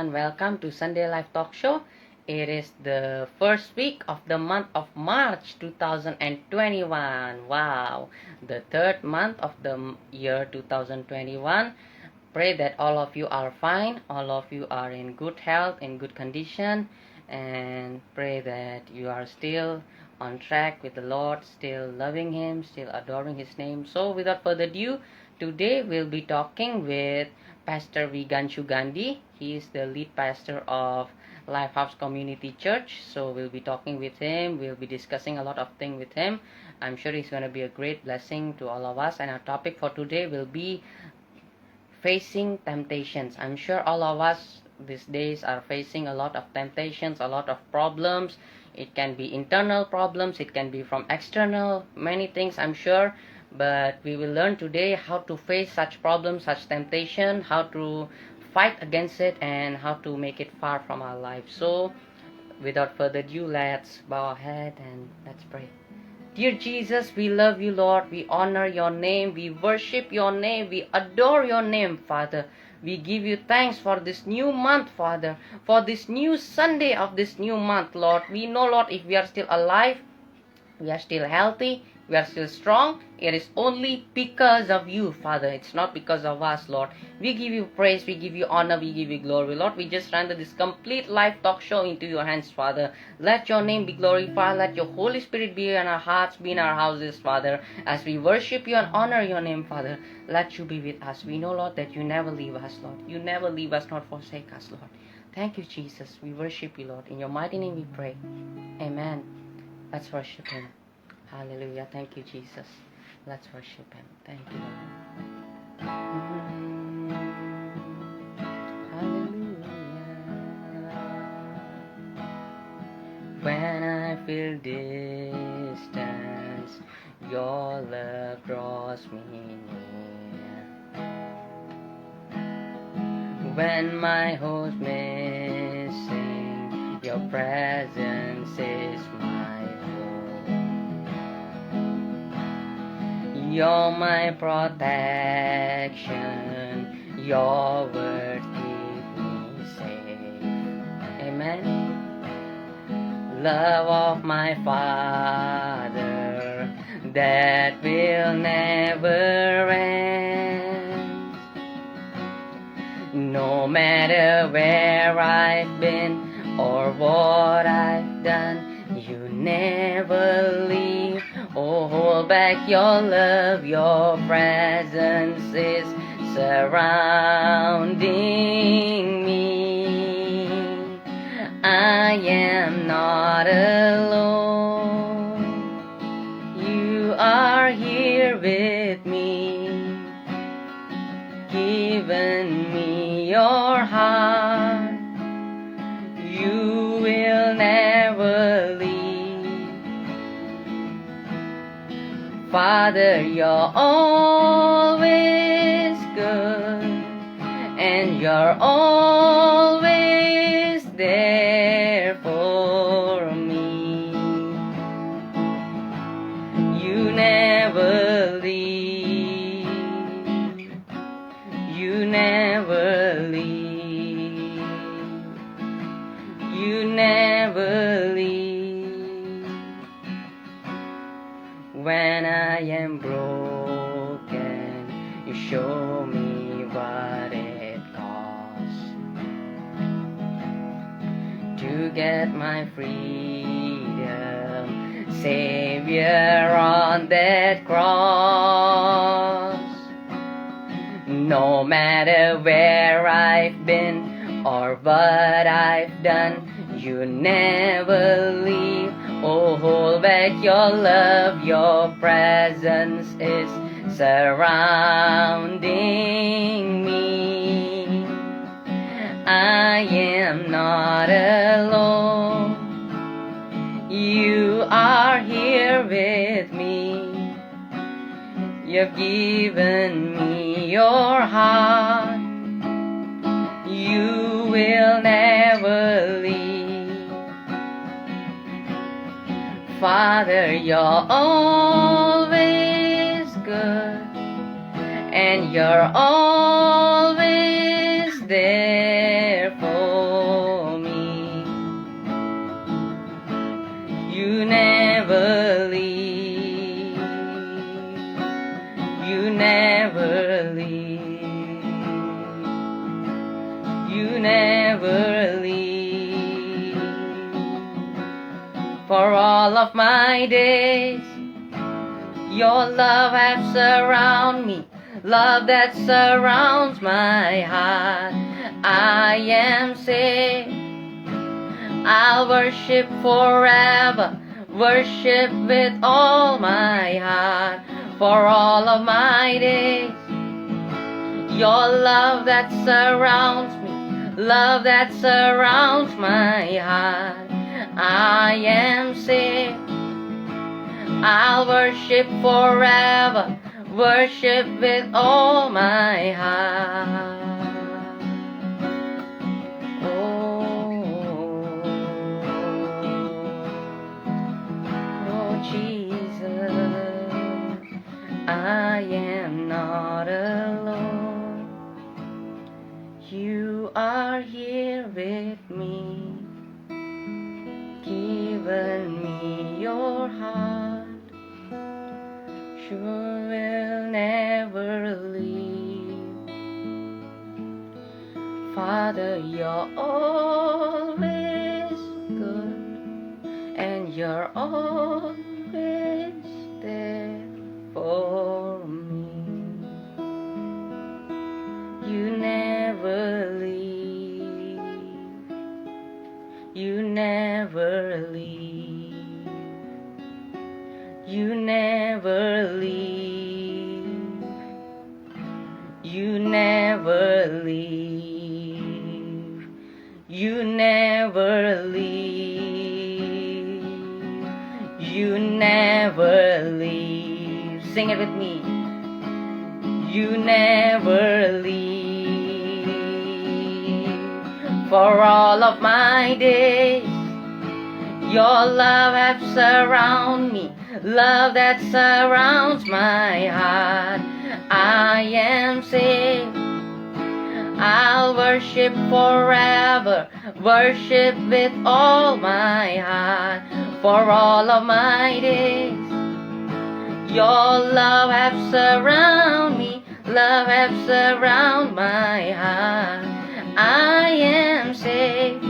everyone. Welcome to Sunday Life Talk Show. It is the first week of the month of March 2021. Wow, the third month of the year 2021. Pray that all of you are fine, all of you are in good health, in good condition, and pray that you are still on track with the Lord, still loving Him, still adoring His name. So without further ado, today we'll be talking with Pastor Viganshu Gandhi. He is the lead pastor of Lifehouse Community Church. So we'll be talking with him. We'll be discussing a lot of things with him. I'm sure he's going to be a great blessing to all of us. And our topic for today will be facing temptations. I'm sure all of us these days are facing a lot of temptations, a lot of problems. It can be internal problems, it can be from external, many things I'm sure. But we will learn today how to face such problems, such temptation, how to fight against it, and how to make it far from our life. So without further ado, let's bow our head and let's pray. Dear Jesus, we love you, Lord. We honor your name. We worship your name. We adore your name, Father. We give you thanks for this new month, Father, for this new Sunday of this new month, Lord. We know, Lord, if we are still alive, we are still healthy, we are still strong, it is only because of you, Father. It's not because of us, Lord. We give you praise, we give you honor, we give you glory, Lord. We just render this complete live talk show into your hands, Father. Let your name be glorified. Let your Holy Spirit be in our hearts, be in our houses, Father. As we worship you and honor your name, Father, let you be with us. We know, Lord, that you never leave us, Lord. You never leave us nor forsake us, Lord. Thank you, Jesus. We worship you, Lord. In your mighty name we pray. Amen. Let's worship him. Hallelujah. Thank you, Jesus. Let's worship him. Thank you, Lord. Hallelujah. When I feel distance, your love draws me near. When my hope's missing, your presence is my hope. You're my protection, your word keep me safe. Amen. Love of my Father that will never end. No matter where I've been or what I've done, you never leave or hold back your love. Your presence is surrounding me. I am not alone. You are here with me, giving me your heart. You will never leave. Father, you're always good, and you're always there for me. You never leave. You never leave. You never leave. When I am broken, you show me what it costs to get my freedom, Savior, on that cross. No matter where I've been or what I've done, you never leave or hold back your love. Your presence is surrounding me. I am not alone. You are here with me. You've given me your heart. You will never leave. Father, you're always good, and you're always there for For all of my days, your love has surrounded me, love that surrounds my heart. I am saved, I'll worship forever, worship with all my heart. For all of my days, your love that surrounds me, love that surrounds my heart. I am saved, I'll worship forever, worship with all my heart. Oh, Jesus, I am not alone. You are here with me, given me your heart. Sure will never leave. Father, you're always good, and you're always there for me. You never leave. You never leave. You never leave. You never leave. You never leave. You never leave. Sing it with me. You never leave. For all of my days, your love has surrounded me, love that surrounds my heart. I am saved, I'll worship forever, worship with all my heart. For all of my days, your love has surrounded me, love has surrounded my heart. I am saved,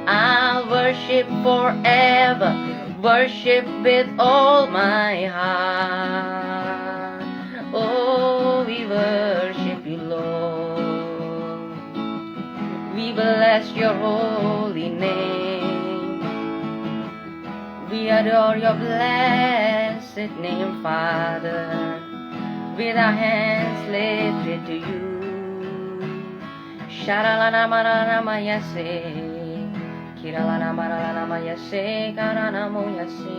I'll worship forever, worship with all my heart. Oh, we worship you, Lord. We bless your holy name. We adore your blessed name, Father, with our hands lifted to you. Sharalana marana mayase, kiralana maralana mayase, karana moyase.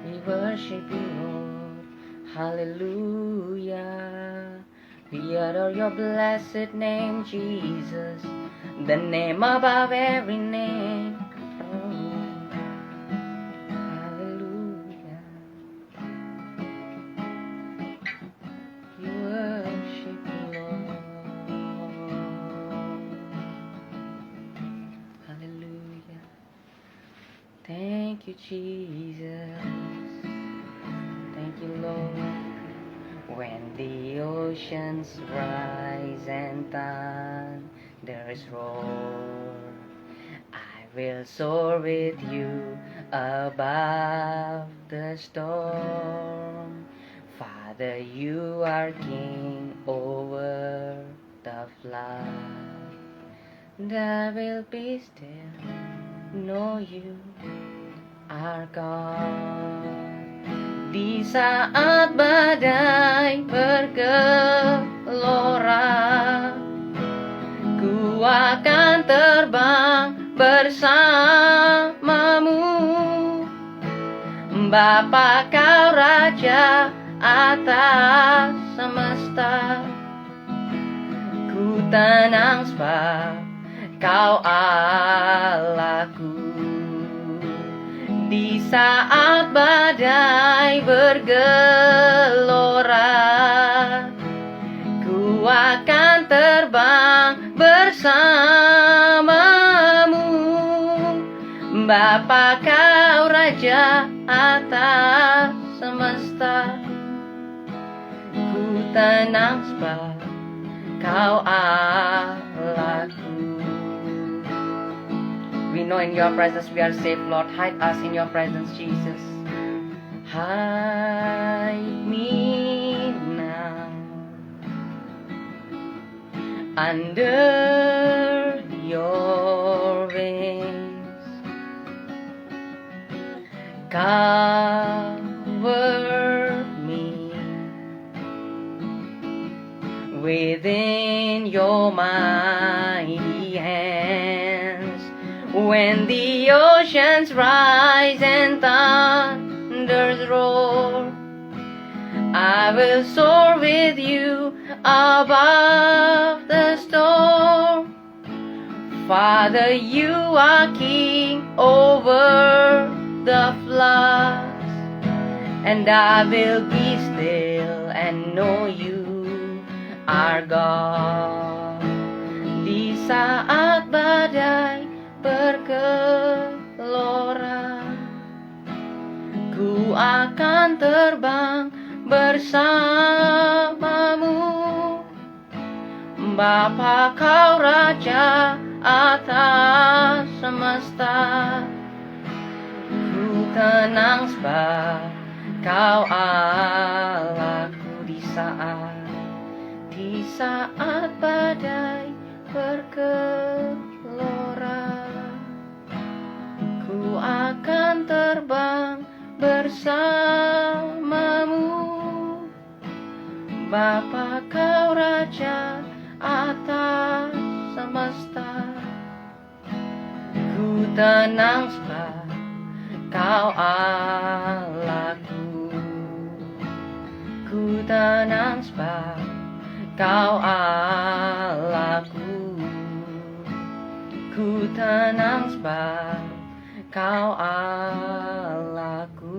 We worship you, Lord. Hallelujah. We adore your blessed name, Jesus, the name above every name. Oh, hallelujah. We worship you, Lord. Hallelujah. Thank you, Jesus. Thank you, Lord. When the oceans rise and thunders roar, I will soar with you above the storm. Father, you are King over the flood. And I will be still, know you are God. Di saat badai bergelora, ku akan terbang bersamamu. Bapa, kau raja atas semesta, ku tenang sebab kau Allahku. Di saat badai bergelora, ku akan terbang bersamamu. Bapa, kau raja atas semesta, ku tenang sebab kau Allahku. We know in your presence we are safe, Lord. Hide us in your presence, Jesus. Hide me now under your wings. Cover me within your mighty hands. When the oceans rise and thunders roar, I will soar with you above the storm. Father, you are king over the floods, and I will be still and know you are God. Di saat badai bergelora, ku akan terbang bersamamu. Bapa, kau raja atas semesta. Ku tenang sebab kau Allahku di saat badai bergelora. Ku akan terbang bersamamu. Bapa, kau raja atas semesta. Ku tenang sebab kau Allahku. Ku tenang sebab kau Allahku. Ku tenang sebab kau Allahku.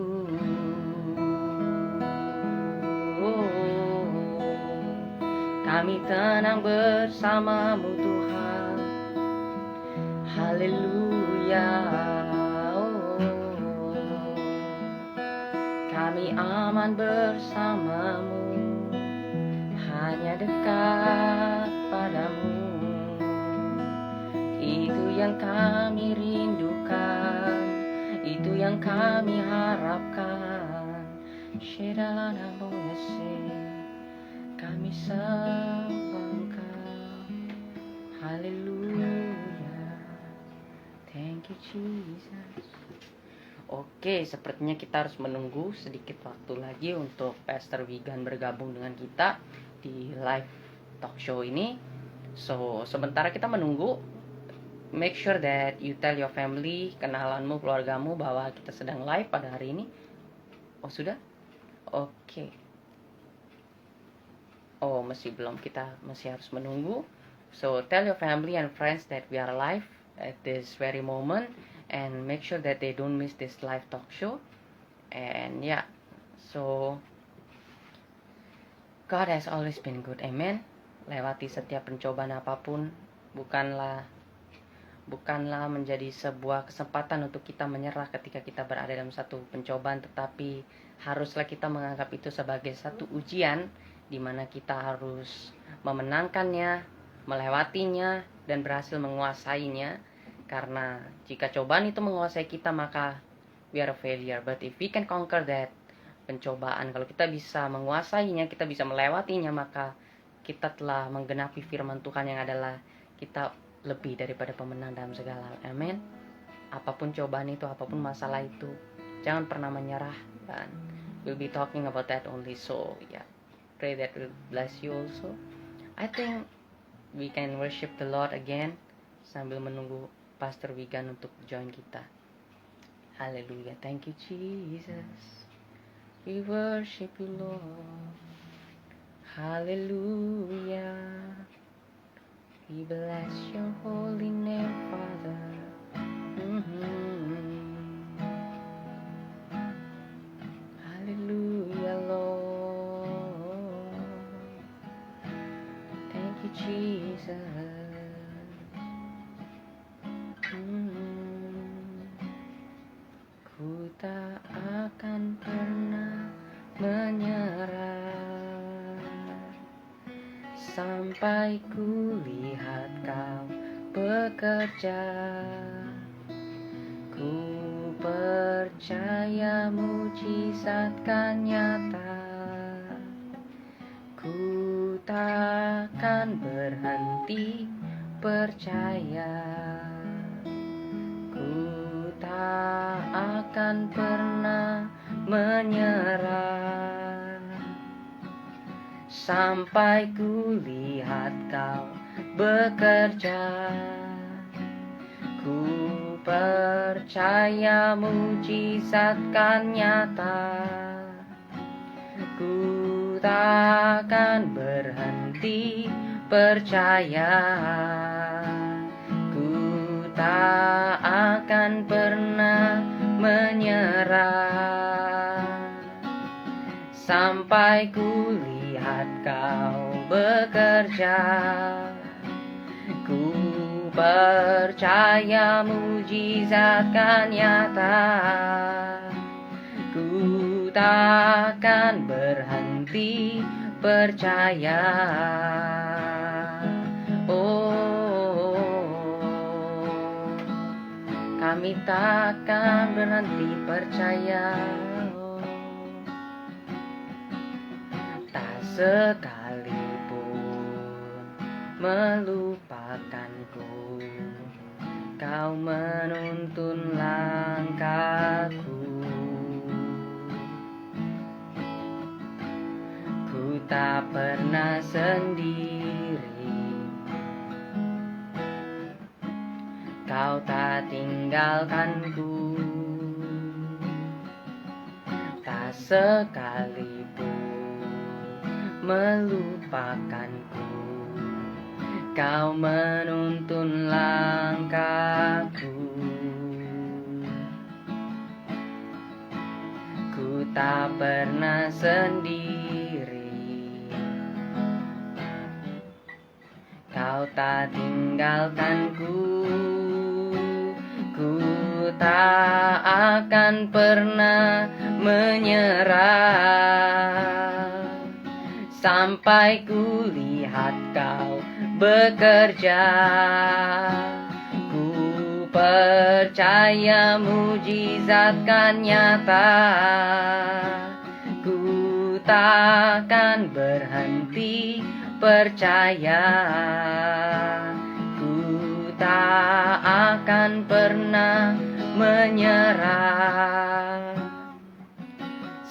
Kami tenang bersamamu Tuhan. Haleluya. Kami aman bersamamu, hanya dekat padamu. Itu yang kami rindukan, itu yang kami harapkan. Kami sembah Engkau. Haleluya. Thank you Jesus. Oke, sepertinya kita harus menunggu sedikit waktu lagi untuk Pastor Wigan bergabung dengan kita di live talk show ini. So, sementara kita menunggu, make sure that you tell your family, kenalanmu, keluargamu bahwa kita sedang live pada hari ini. Oh, sudah? Oke. Oh, masih belum, kita masih harus menunggu. So, tell your family and friends that we are live at this very moment. And make sure that they don't miss this live talk show. And yeah, so God has always been good, amen. Lewati setiap pencobaan apapun bukanlah menjadi sebuah kesempatan untuk kita menyerah ketika kita berada dalam satu pencobaan, tetapi haruslah kita menganggap itu sebagai satu ujian di mana kita harus memenangkannya, melewatinya, dan berhasil menguasainya. Karena jika cobaan itu menguasai kita, maka we are a failure. But if we can conquer that pencobaan, kalau kita bisa menguasainya, kita bisa melewatinya, maka kita telah menggenapi firman Tuhan yang adalah kita lebih daripada pemenang dalam segala hal. Amin. Apapun cobaan itu, apapun masalah itu, jangan pernah menyerah. Dan we'll be talking about that only. So yeah, pray that will bless you also. I think we can worship the Lord again sambil menunggu Pastor Wigan untuk join kita. Haleluya. Thank you Jesus. We worship you Lord. Haleluya. We bless your holy name Father. Haleluya Lord. Thank you Jesus. Ku tak akan pernah menyerah sampai ku lihat kau bekerja. Ku percaya mujizat kan nyata. Ku takkan berhenti percaya. Ku tak akan pernah menyerah sampai ku lihat Kau bekerja. Ku percaya mujizat kan nyata. Ku takkan berhenti percaya. Ku tak akan pernah menyerah sampai ku lihat Kau bekerja. Ku percaya mujizat kan nyata. Ku takkan berhenti percaya. Oh, kami takkan berhenti percaya. Tak sekalipun melupakanku, Kau menuntun langkahku. Ku tak pernah sendiri, Kau tak tinggalkanku. Tak sekalipun melupakanku, Kau menuntun langkahku. Ku tak pernah sendiri, Kau tak tinggalkanku. Ku tak akan pernah menyerah sampai ku lihat Kau bekerja. Ku percaya mujizat kan nyata. Ku takkan berhenti percaya. Ku tak akan pernah menyerah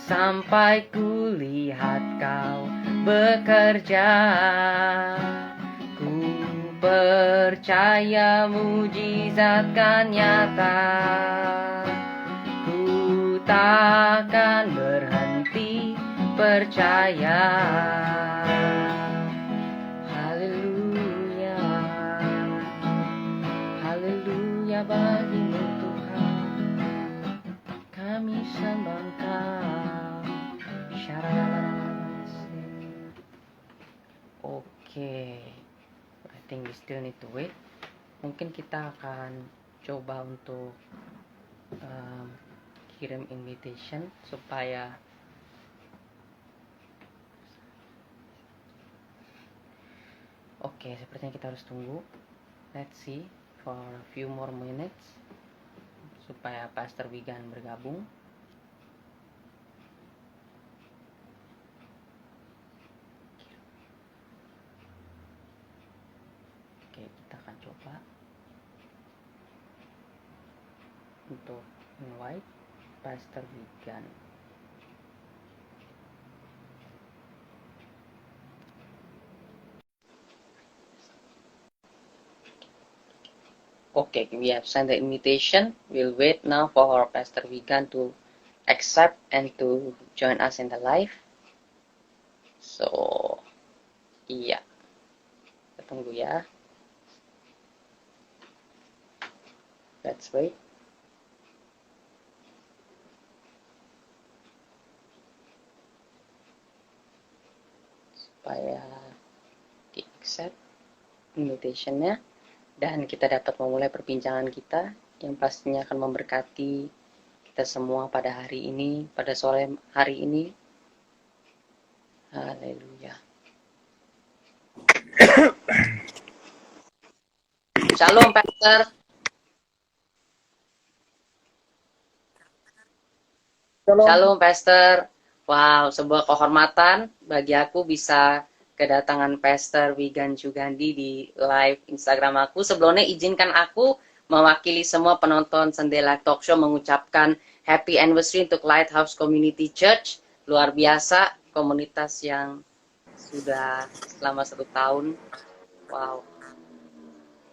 sampai ku lihat Kau bekerja. Ku percaya mujizat kan nyata. Ku takkan berhenti percaya. Haleluya, haleluya bagimu Tuhan, kami sembah Kau. Oke, I think we still need to wait. Mungkin kita akan coba untuk kirim invitation supaya sepertinya kita harus tunggu. Let's see for a few more minutes supaya Pastor Wigan bergabung. Oke, kita akan coba untuk invite Pastor Wigan. Okay, we have sent the invitation. We'll wait now for our Pastor Wigan to accept and to join us in the live. So, iya, kita tunggu ya. Let's wait. Supaya di accept invitation-nya. Dan kita dapat memulai perbincangan kita yang pastinya akan memberkati kita semua pada hari ini, pada sore hari ini. Haleluya. Shalom, Pastor. Shalom. Shalom, Pastor. Wow, sebuah kehormatan bagi aku bisa kedatangan Pastor Wigan Sugandi di live Instagram aku. Sebelumnya izinkan aku mewakili semua penonton Sunday Live Talk Show mengucapkan Happy Anniversary untuk Lighthouse Community Church. Luar biasa, komunitas yang sudah selama 1 tahun. Wow,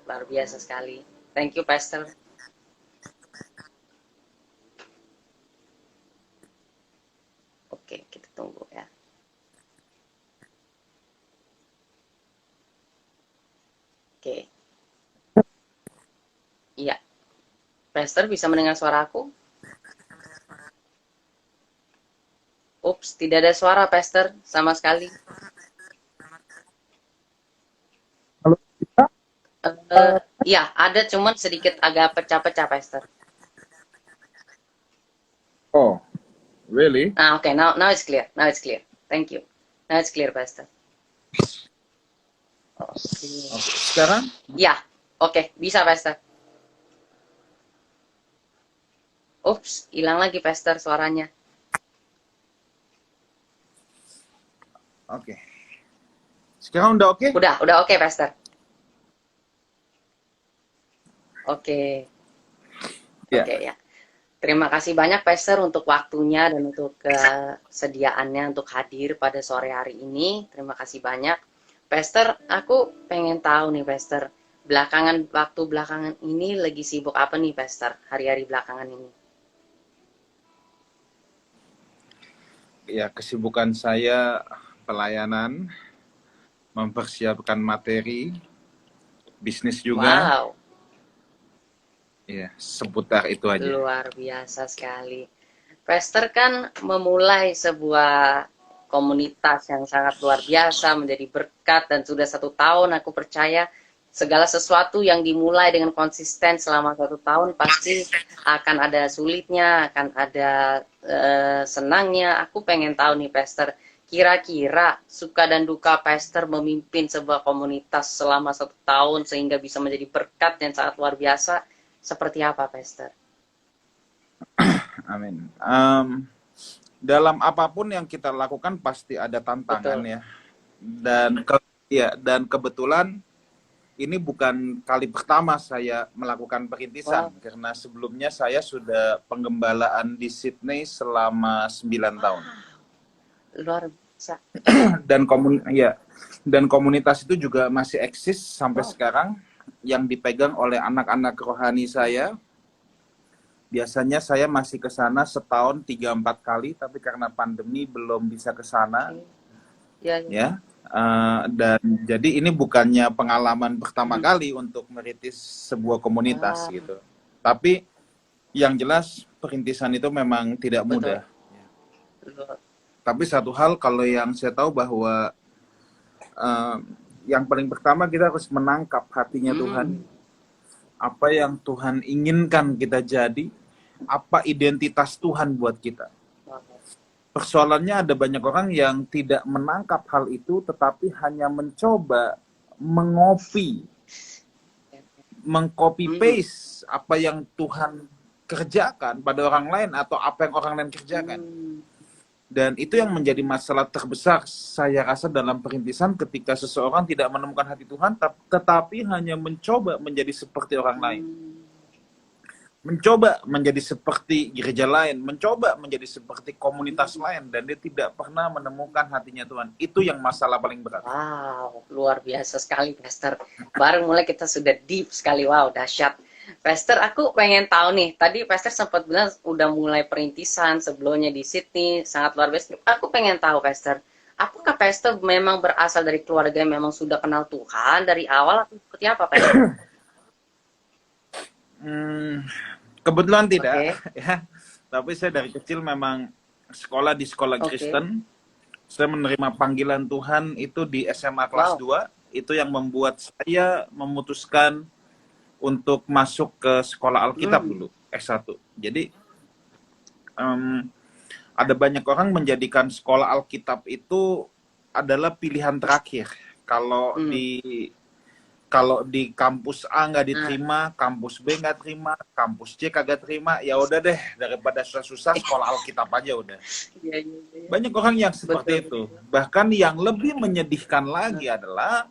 luar biasa sekali. Thank you, Pastor. Oke, kita tunggu ya. Oke. Iya. Pastor bisa mendengar suara aku? Ups, tidak ada suara, Pastor, sama sekali. Halo, bisa? Iya, ada cuman sedikit agak pecah-pecah, Pastor. Oh, really? Okay, now it's clear. Now it's clear. Thank you. Now it's clear, Pastor. Oke. Sekarang? Ya, oke, bisa, Pastor. Ups, hilang lagi, Pastor, suaranya. Oke. Sekarang udah oke? Udah oke, Pastor. Oke. Ya. Oke, ya. Terima kasih banyak, Pastor, untuk waktunya dan untuk kesediaannya untuk hadir pada sore hari ini. Terima kasih banyak. Pastor, aku pengen tahu nih, Pastor. Waktu belakangan ini lagi sibuk apa nih, Pastor? Hari-hari belakangan ini. Ya, kesibukan saya pelayanan, mempersiapkan materi, bisnis juga. Wow. Ya, seputar itu aja. Luar biasa sekali. Pastor kan memulai sebuah komunitas yang sangat luar biasa, menjadi berkat, dan sudah 1 tahun aku percaya segala sesuatu yang dimulai dengan konsisten selama 1 tahun pasti akan ada sulitnya, akan ada senangnya. Aku pengen tahu nih, Pastor, kira-kira suka dan duka Pastor memimpin sebuah komunitas selama 1 tahun sehingga bisa menjadi berkat yang sangat luar biasa, seperti apa, Pastor? Amin. Dalam apapun yang kita lakukan pasti ada tantangan. Betul. Ya. Dan kebetulan ini bukan kali pertama saya melakukan perintisan. Wow. Karena sebelumnya saya sudah penggembalaan di Sydney selama 9 tahun. Luar biasa. Dan komunitas itu juga masih eksis sampai Wow. sekarang, yang dipegang oleh anak-anak rohani saya. Biasanya saya masih ke sana setahun 3-4 kali, tapi karena pandemi belum bisa ke sana. Ya. Dan jadi ini bukannya pengalaman pertama kali untuk merintis sebuah komunitas gitu. Tapi yang jelas perintisan itu memang tidak mudah. Betul. Tapi satu hal kalau yang saya tahu bahwa yang paling pertama kita harus menangkap hatinya Tuhan. Apa yang Tuhan inginkan kita jadi, apa identitas Tuhan buat kita. Persoalannya ada banyak orang yang tidak menangkap hal itu, tetapi hanya mencoba mengcopy paste apa yang Tuhan kerjakan pada orang lain atau apa yang orang lain kerjakan. Dan itu yang menjadi masalah terbesar saya rasa dalam perintisan, ketika seseorang tidak menemukan hati Tuhan tetapi hanya mencoba menjadi seperti orang lain. Mencoba menjadi seperti gereja lain, mencoba menjadi seperti komunitas lain, dan dia tidak pernah menemukan hatinya Tuhan. Itu yang masalah paling berat. Wow, luar biasa sekali, Pastor. Baru mulai kita sudah deep sekali, wow, dahsyat. Pastor, aku pengen tahu nih, tadi Pastor sempat bilang udah mulai perintisan sebelumnya di Sydney, sangat luar biasa. Aku pengen tahu, Pastor, apakah Pastor memang berasal dari keluarga yang memang sudah kenal Tuhan dari awal, atau seperti apa, Pastor? Kebetulan tidak, ya. Tapi saya dari kecil memang sekolah di sekolah Kristen. Saya menerima panggilan Tuhan itu di SMA kelas 2. Itu yang membuat saya memutuskan untuk masuk ke sekolah Alkitab dulu, S1. Jadi ada banyak orang menjadikan sekolah Alkitab itu adalah pilihan terakhir. Kalau kalau di kampus A nggak Nah, diterima, kampus B nggak terima, kampus C kagak terima, ya udah deh, daripada susah-susah sekolah Alkitab aja udah. iya, iya, iya. Banyak orang yang seperti Betul, itu. betul. Bahkan yang lebih menyedihkan lagi adalah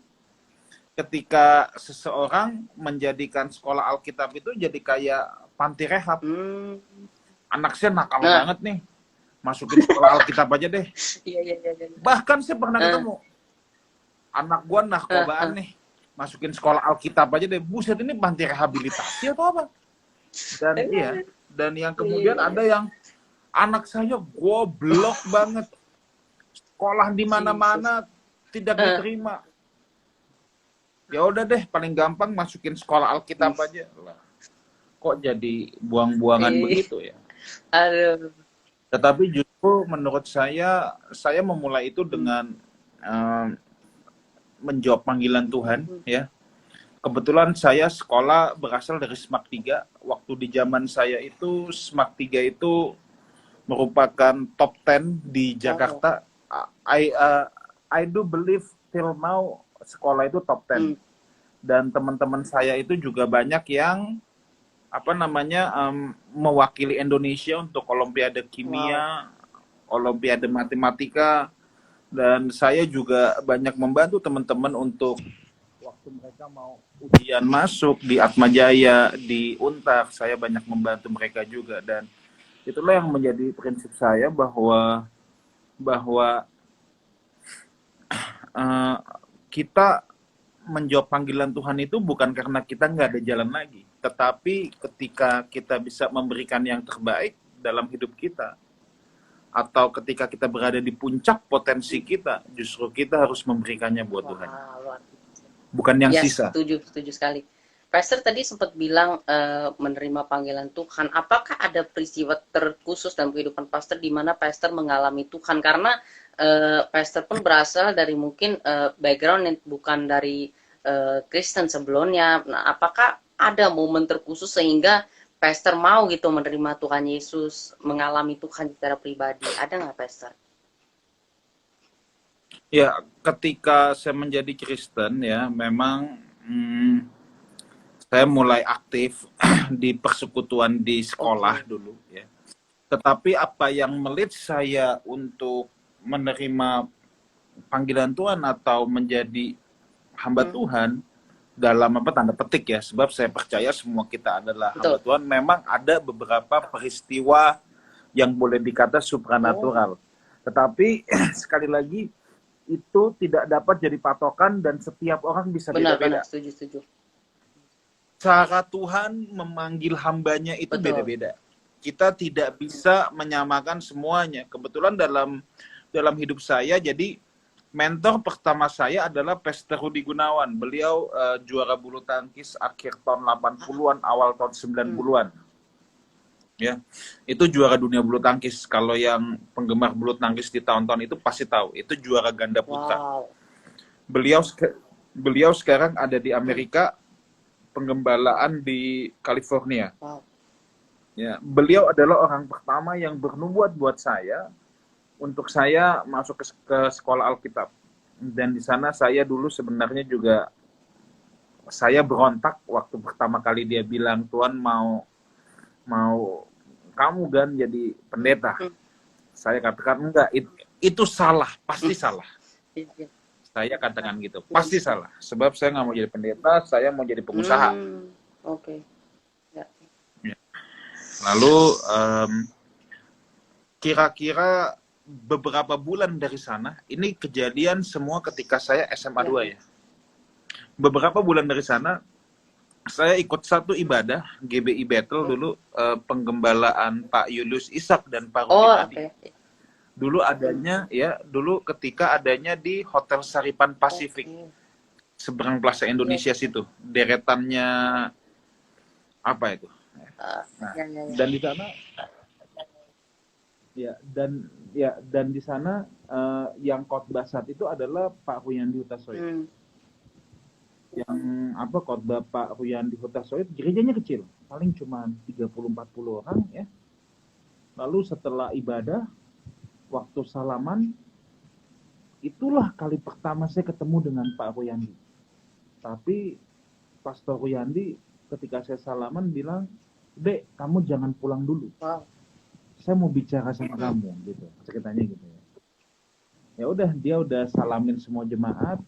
ketika seseorang menjadikan sekolah Alkitab itu jadi kayak panti rehab. Hmm. Anak saya nakal Nah, banget nih, masukin sekolah Alkitab aja deh. iya, iya, iya, iya. Bahkan saya pernah Eh, ketemu anak gua narkobaan eh. nih, masukin sekolah Alkitab aja deh. Buset, ini panti rehabilitasi atau apa? Dan iya, dan yang Iya, kemudian iya, iya. ada yang anak saya goblok banget, sekolah di Jesus. mana-mana tidak Eh, diterima. Ya udah deh, paling gampang masukin sekolah Alkitab aja. Lah, kok jadi buang-buangan eh, begitu ya? aduh. Tetapi justru menurut saya memulai itu dengan eh, menjawab panggilan Tuhan, ya. Kebetulan saya sekolah berasal dari SMAK 3. Waktu di zaman saya itu SMAK 3 itu merupakan top 10 di Oh, Jakarta. I do believe till now sekolah itu top 10. Dan teman-teman saya itu juga banyak yang apa namanya mewakili Indonesia untuk Olimpiade wow. Kimia, Olimpiade Matematika, dan saya juga banyak membantu teman-teman untuk waktu mereka mau ujian masuk di Atmajaya, di Untar, saya banyak membantu mereka juga. Dan itulah yang menjadi prinsip saya bahwa eh, kita menjawab panggilan Tuhan itu bukan karena kita nggak ada jalan lagi, tetapi ketika kita bisa memberikan yang terbaik dalam hidup kita, atau ketika kita berada di puncak potensi kita, justru kita harus memberikannya buat Tuhan, Wah, luar biasa. bukan yang Yes, sisa. setuju sekali. Pastor tadi sempat bilang menerima panggilan Tuhan. Apakah ada peristiwa terkhusus dalam kehidupan Pastor di mana Pastor mengalami Tuhan? Karena Pastor pun berasal dari mungkin background yang bukan dari Kristen sebelumnya. Nah, apakah ada momen terkhusus sehingga Pastor mau gitu menerima Tuhan Yesus, mengalami Tuhan secara pribadi? Ada nggak, Pastor? Ya, ketika saya menjadi Kristen ya, memang saya mulai aktif di persekutuan di sekolah dulu ya. Tetapi apa yang melit saya untuk menerima panggilan Tuhan atau menjadi hamba Tuhan dalam apa tanda petik ya, sebab saya percaya semua kita adalah hamba Tuhan. Memang ada beberapa peristiwa yang boleh dikata supranatural. Tetapi sekali lagi itu tidak dapat jadi patokan dan setiap orang bisa beda-beda. Benar, setuju. Cara Tuhan memanggil hambanya itu beda-beda. Kita tidak bisa menyamakan semuanya. Kebetulan dalam hidup saya, jadi mentor pertama saya adalah Pastor Rudi Gunawan. Beliau juara bulu tangkis akhir tahun 80-an, awal tahun 90-an. Ya, itu juara dunia bulu tangkis. Kalau yang penggemar bulu tangkis di tahun-tahun itu pasti tahu. Itu juara ganda putra. Wow. Beliau sekarang ada di Amerika, penggembalaan di California. Wow. Ya, beliau adalah orang pertama yang bernubuat buat saya untuk saya masuk ke sekolah Alkitab. Dan di sana saya dulu sebenarnya juga saya berontak waktu pertama kali dia bilang Tuhan mau kamu kan jadi pendeta. Saya katakan enggak, itu salah, pasti salah. Saya katakan gitu, pasti salah. Sebab saya nggak mau jadi pendeta, saya mau jadi pengusaha. Oke. Ya. Lalu kira-kira beberapa bulan dari sana, ini kejadian semua ketika saya SMA 2 ya. Beberapa bulan dari sana, saya ikut satu ibadah GBI Battle dulu, penggembalaan Pak Julius Ishak dan Pak Rudi Hadi. Dulu adanya ya, dulu ketika adanya di Hotel Saripan Pasifik, seberang Plaza Indonesia situ, deretannya apa itu? Dan di sana dan di sana yang khotbah saat itu adalah Pak Huyandi Hutasoid. Yang khotbah Pak Huyandi Hutasoid, gerejanya kecil, paling cuma 30-40 orang ya. Lalu setelah ibadah, waktu salaman, itulah kali pertama saya ketemu dengan Pak Huyandi. Tapi Pastor Ruyandi ketika saya salaman bilang, "Dek, kamu jangan pulang dulu. Wow. Saya mau bicara sama kamu," gitu. Ceritanya gitu ya. Ya udah, dia udah salamin semua jemaat,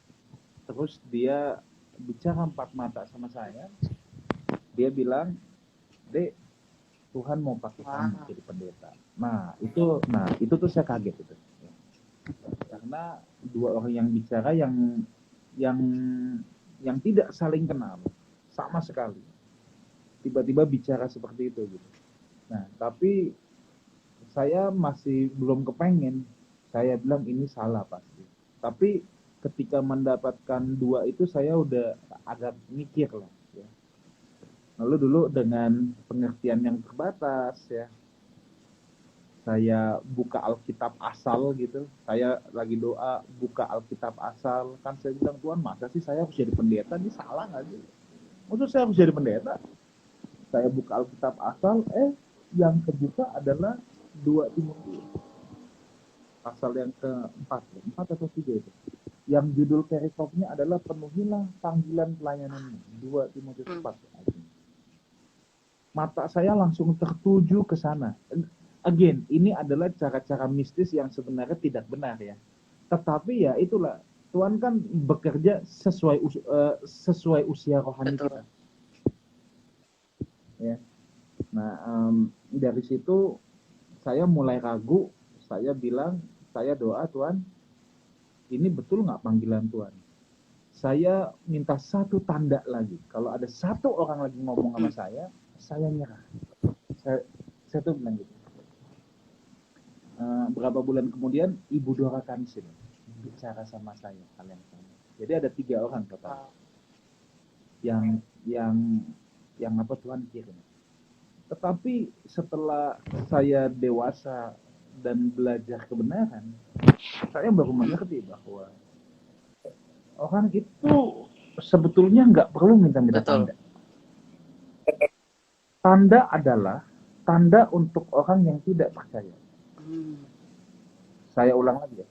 terus dia bicara empat mata sama saya. Dia bilang, "Dek, Tuhan mau pakai kamu jadi pendeta." Nah itu tuh saya kaget itu. Karena dua orang yang bicara yang yang tidak saling kenal sama sekali. Tiba-tiba bicara seperti itu gitu. Nah, tapi saya masih belum kepengen. Saya bilang ini salah pasti. Tapi ketika mendapatkan dua itu saya udah agak mikir lah ya. Lalu dulu dengan pengertian yang terbatas ya, saya buka Alkitab asal gitu. Saya lagi doa buka Alkitab asal. Kan saya bilang, Tuhan masa sih saya harus jadi pendeta? Ini salah nggak sih? Maksud saya harus jadi pendeta? Saya buka Alkitab asal, yang kebuka adalah 2 Timotius. Pasal yang keempat, 4 atau 3 itu. Yang judul perikopnya adalah penuhilah panggilan pelayananmu. 2 Timotius 4. Mata saya langsung tertuju ke sana. Again, ini adalah cara-cara mistis yang sebenarnya tidak benar ya. Tetapi ya itulah, Tuhan kan bekerja sesuai usia rohani kita. Ya. Nah, dari situ saya mulai ragu. Saya bilang, saya doa, Tuhan, ini betul nggak panggilan Tuhan? Saya minta satu tanda lagi. Kalau ada satu orang lagi ngomong sama saya nyerah. Saya tuh bilang gitu. Berapa bulan kemudian Ibu Dora Kansil bicara sama saya hal yang sama. Jadi ada 3 orang total yang apa Tuhan kirim. Tetapi setelah saya dewasa dan belajar kebenaran, saya baru mengerti bahwa orang itu sebetulnya nggak perlu minta-minta tanda. Tanda adalah tanda untuk orang yang tidak percaya. Saya ulang lagi ya.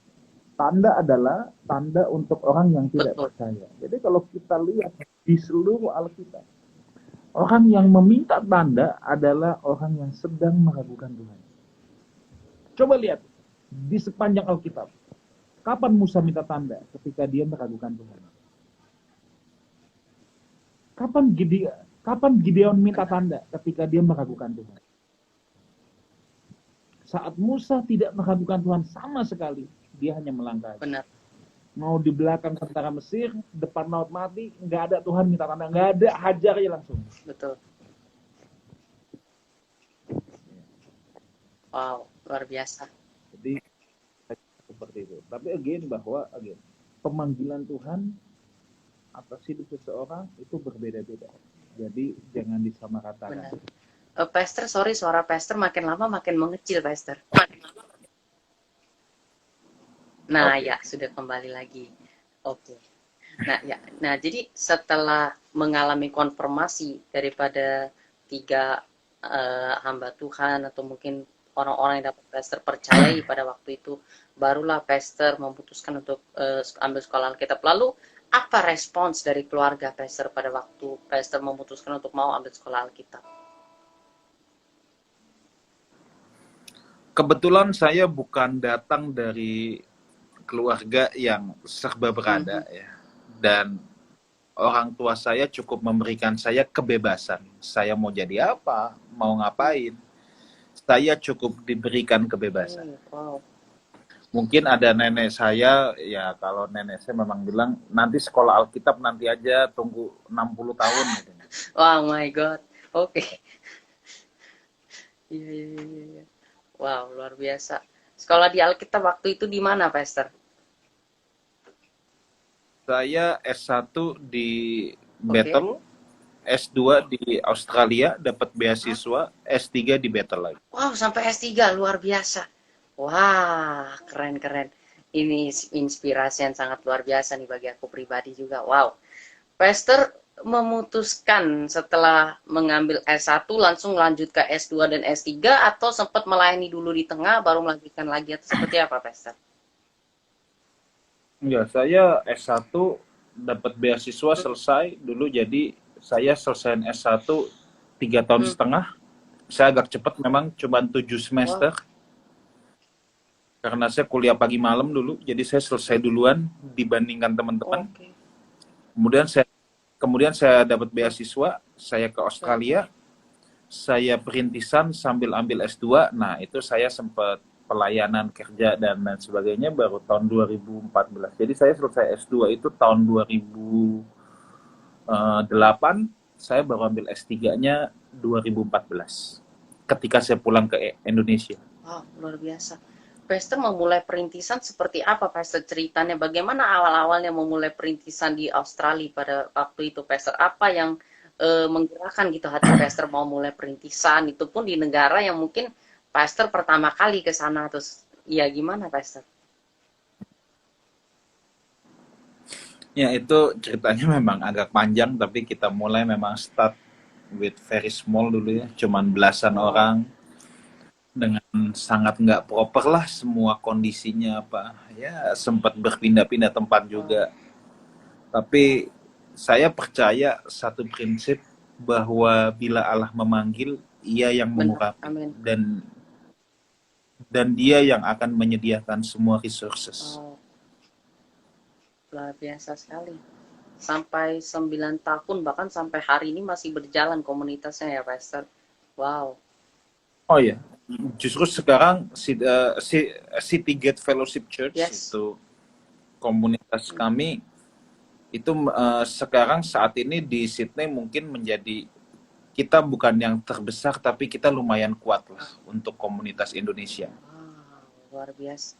Tanda adalah tanda untuk orang yang tidak percaya. Jadi kalau kita lihat di seluruh Alkitab, orang yang meminta tanda adalah orang yang sedang meragukan Tuhan. Coba lihat di sepanjang Alkitab. Kapan Musa minta tanda? Ketika dia meragukan Tuhan. Kapan Gideon minta tanda? Ketika dia meragukan Tuhan. Saat Musa tidak meragukan Tuhan sama sekali, dia hanya melangkah. Benar. Mau di belakang tentara Mesir, depan laut mati, nggak ada Tuhan minta tanda, nggak ada, hajar aja langsung. Betul. Wow, luar biasa. Jadi seperti itu. Tapi bahwa pemanggilan Tuhan atas hidup seseorang itu berbeda-beda. Jadi jangan disamaratakan. Benar. Pastor, sorry, suara Pastor makin lama makin mengecil, Pastor. Nah, ya, sudah kembali lagi. Oke. Nah, jadi setelah mengalami konfirmasi daripada 3 hamba Tuhan atau mungkin orang-orang yang dapat Pastor percayai pada waktu itu, barulah Pastor memutuskan untuk ambil sekolah Alkitab. Lalu, apa respons dari keluarga Pastor pada waktu Pastor memutuskan untuk mau ambil sekolah Alkitab? Kebetulan saya bukan datang dari keluarga yang serba berada ya. Dan orang tua saya cukup memberikan saya kebebasan. Saya mau jadi apa, mau ngapain, saya cukup diberikan kebebasan. Wow. Mungkin ada nenek saya, ya kalau nenek saya memang bilang, nanti sekolah Alkitab nanti aja, tunggu 60 tahun. Gitu. Oh my God, oke. Iya. Wow, luar biasa. Sekolah di Alkitab waktu itu di mana, Pastor? Saya S1 di Bethel, S2 di Australia, dapat beasiswa, S3 di Bethel lagi. Wow, sampai S3, luar biasa. Wah, keren. Ini inspirasi yang sangat luar biasa nih bagi aku pribadi juga. Wow. Pastor memutuskan setelah mengambil S1 langsung lanjut ke S2 dan S3 atau sempat melayani dulu di tengah baru melanjutkan lagi atau seperti apa, Pastor? Enggak, saya S1 dapat beasiswa selesai dulu, jadi Saya selesai S1 3 tahun Hmm. setengah. Saya agak cepat memang, cuma 7 Wow. semester. Karena saya kuliah pagi malam dulu, jadi saya selesai duluan dibandingkan teman-teman. Oke. Kemudian saya dapat Hmm. beasiswa, saya ke Keren, keren. Australia, saya perintisan sambil ambil S2. Nah, itu saya sempat pelayanan kerja dan lain sebagainya baru tahun 2014. Jadi saya selesai S2 itu tahun 2008, saya baru ambil S3-nya 2014. Ketika saya pulang ke Indonesia. Wow, luar biasa. Pastor memulai perintisan seperti apa, Pastor, ceritanya? Bagaimana awal-awalnya memulai perintisan di Australia pada waktu itu, Pastor? Apa yang menggerakkan gitu hati Pastor mau mulai perintisan? Itu pun di negara yang mungkin Pastor pertama kali ke sana. Terus, ya gimana, Pastor? Ya, itu ceritanya memang agak panjang, tapi kita mulai memang start with very small dulu ya, cuman belasan Wow. orang, dengan sangat nggak proper lah semua kondisinya apa. Ya, sempat berpindah-pindah tempat Wow. juga. Tapi saya percaya satu prinsip bahwa bila Allah memanggil, Ia yang Benar. mengurapi Amin. dan Dia yang akan menyediakan semua resources. Wow, luar biasa sekali. Sampai 9 tahun, bahkan sampai hari ini masih berjalan komunitasnya ya, Pastor. Wow. Oh ya, justru sekarang City Gate Fellowship Church Yes. itu komunitas kami itu sekarang saat ini di Sydney mungkin menjadi, kita bukan yang terbesar tapi kita lumayan kuat lah untuk komunitas Indonesia. Wow, luar biasa.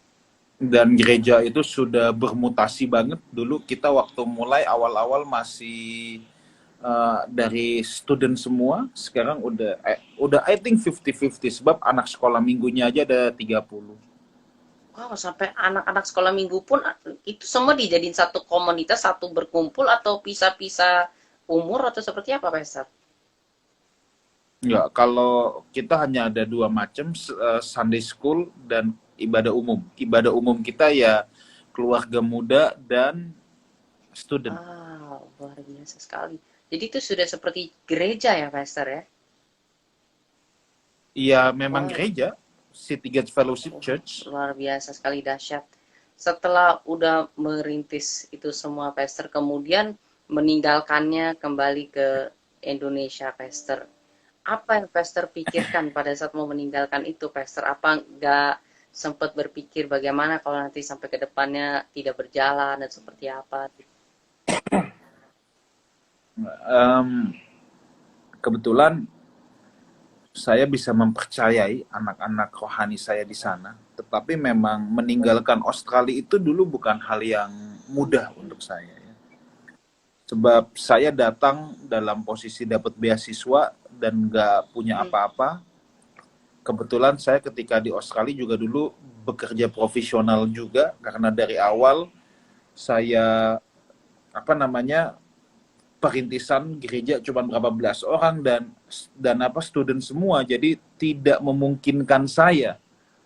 Dan gereja itu sudah bermutasi banget. Dulu kita waktu mulai awal-awal masih dari student semua, sekarang udah I think 50-50, sebab anak sekolah minggunya aja ada 30. Wow, sampai anak-anak sekolah minggu pun itu semua dijadiin satu komunitas, satu berkumpul atau pisah-pisah umur atau seperti apa, Pastor? Enggak, kalau kita hanya ada dua macam, Sunday School dan ibadah umum. Ibadah umum kita ya keluarga muda dan student. Wow, luar biasa sekali. Jadi itu sudah seperti gereja ya, Pastor ya? Ya memang Wow, gereja, City Gate Fellowship wah, Church. luar biasa sekali, dahsyat. Setelah udah merintis itu semua, Pastor, kemudian meninggalkannya kembali ke Indonesia, Pastor. Apa yang Pastor pikirkan pada saat mau meninggalkan itu, Pastor? Apa nggak sempat berpikir bagaimana kalau nanti sampai ke depannya tidak berjalan dan seperti apa? Kebetulan saya bisa mempercayai anak-anak rohani saya di sana, tetapi memang meninggalkan Australia itu dulu bukan hal yang mudah untuk saya. Sebab saya datang dalam posisi dapat beasiswa dan nggak punya apa-apa. Kebetulan saya ketika di Australia juga dulu bekerja profesional juga, karena dari awal saya perintisan gereja cuma berapa belas orang dan student semua, jadi tidak memungkinkan saya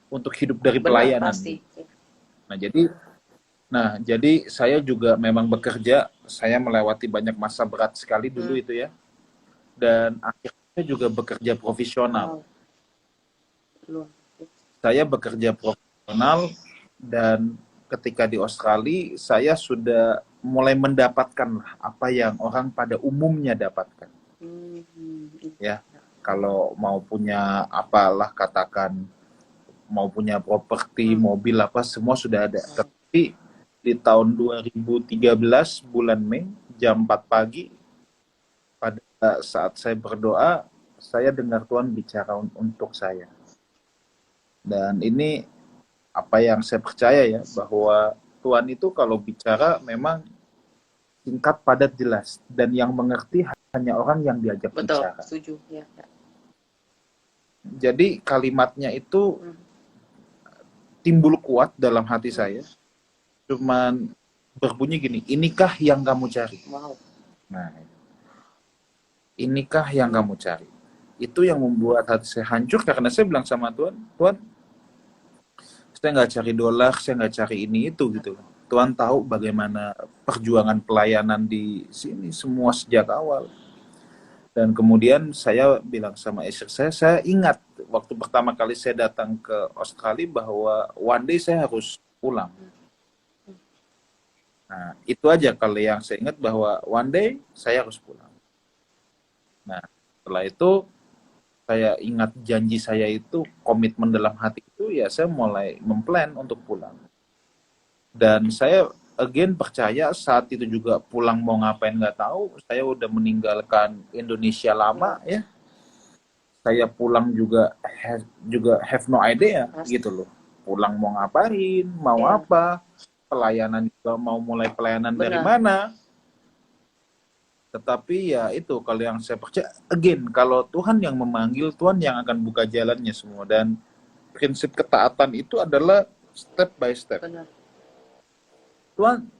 untuk hidup dari Benar, pelayanan. pasti. Nah jadi saya juga memang bekerja, saya melewati banyak masa berat sekali dulu itu ya, dan akhirnya juga bekerja profesional. Wow, luar. Saya bekerja profesional dan ketika di Australia saya sudah mulai mendapatkan apa yang orang pada umumnya dapatkan. Ya, kalau mau punya apalah, katakan mau punya properti, mobil apa, semua sudah ada. Tapi di tahun 2013 bulan Mei jam 4 pagi pada saat saya berdoa, saya dengar Tuhan bicara untuk saya. Dan ini apa yang saya percaya ya, bahwa Tuhan itu kalau bicara memang singkat, padat, jelas, dan yang mengerti hanya orang yang diajak Betul, bicara. setuju. Ya. Jadi kalimatnya itu timbul kuat dalam hati saya, cuman berbunyi gini, inikah yang kamu cari? Wow. Nah, inikah yang kamu cari? Itu yang membuat hati saya hancur, karena saya bilang sama Tuhan, Tuhan, saya nggak cari dolar, saya nggak cari ini itu gitu. Tuhan tahu bagaimana perjuangan pelayanan di sini semua sejak awal. Dan kemudian saya bilang sama istri saya ingat waktu pertama kali saya datang ke Australia bahwa one day saya harus pulang. Nah, itu aja kalau yang saya ingat bahwa one day saya harus pulang. Nah, setelah itu saya ingat janji saya itu, komitmen dalam hati itu, ya saya mulai memplan untuk pulang. Dan saya again percaya saat itu juga pulang mau ngapain nggak tahu. Saya udah meninggalkan Indonesia lama ya. Saya pulang juga have no idea gitu loh. Pulang mau ngapain, mau apa, pelayanan juga mau mulai pelayanan dari mana. Tetapi ya itu kalau yang saya percaya, again kalau Tuhan yang memanggil, Tuhan yang akan buka jalannya semua. Dan prinsip ketaatan itu adalah step by step. Benar. Tuhan,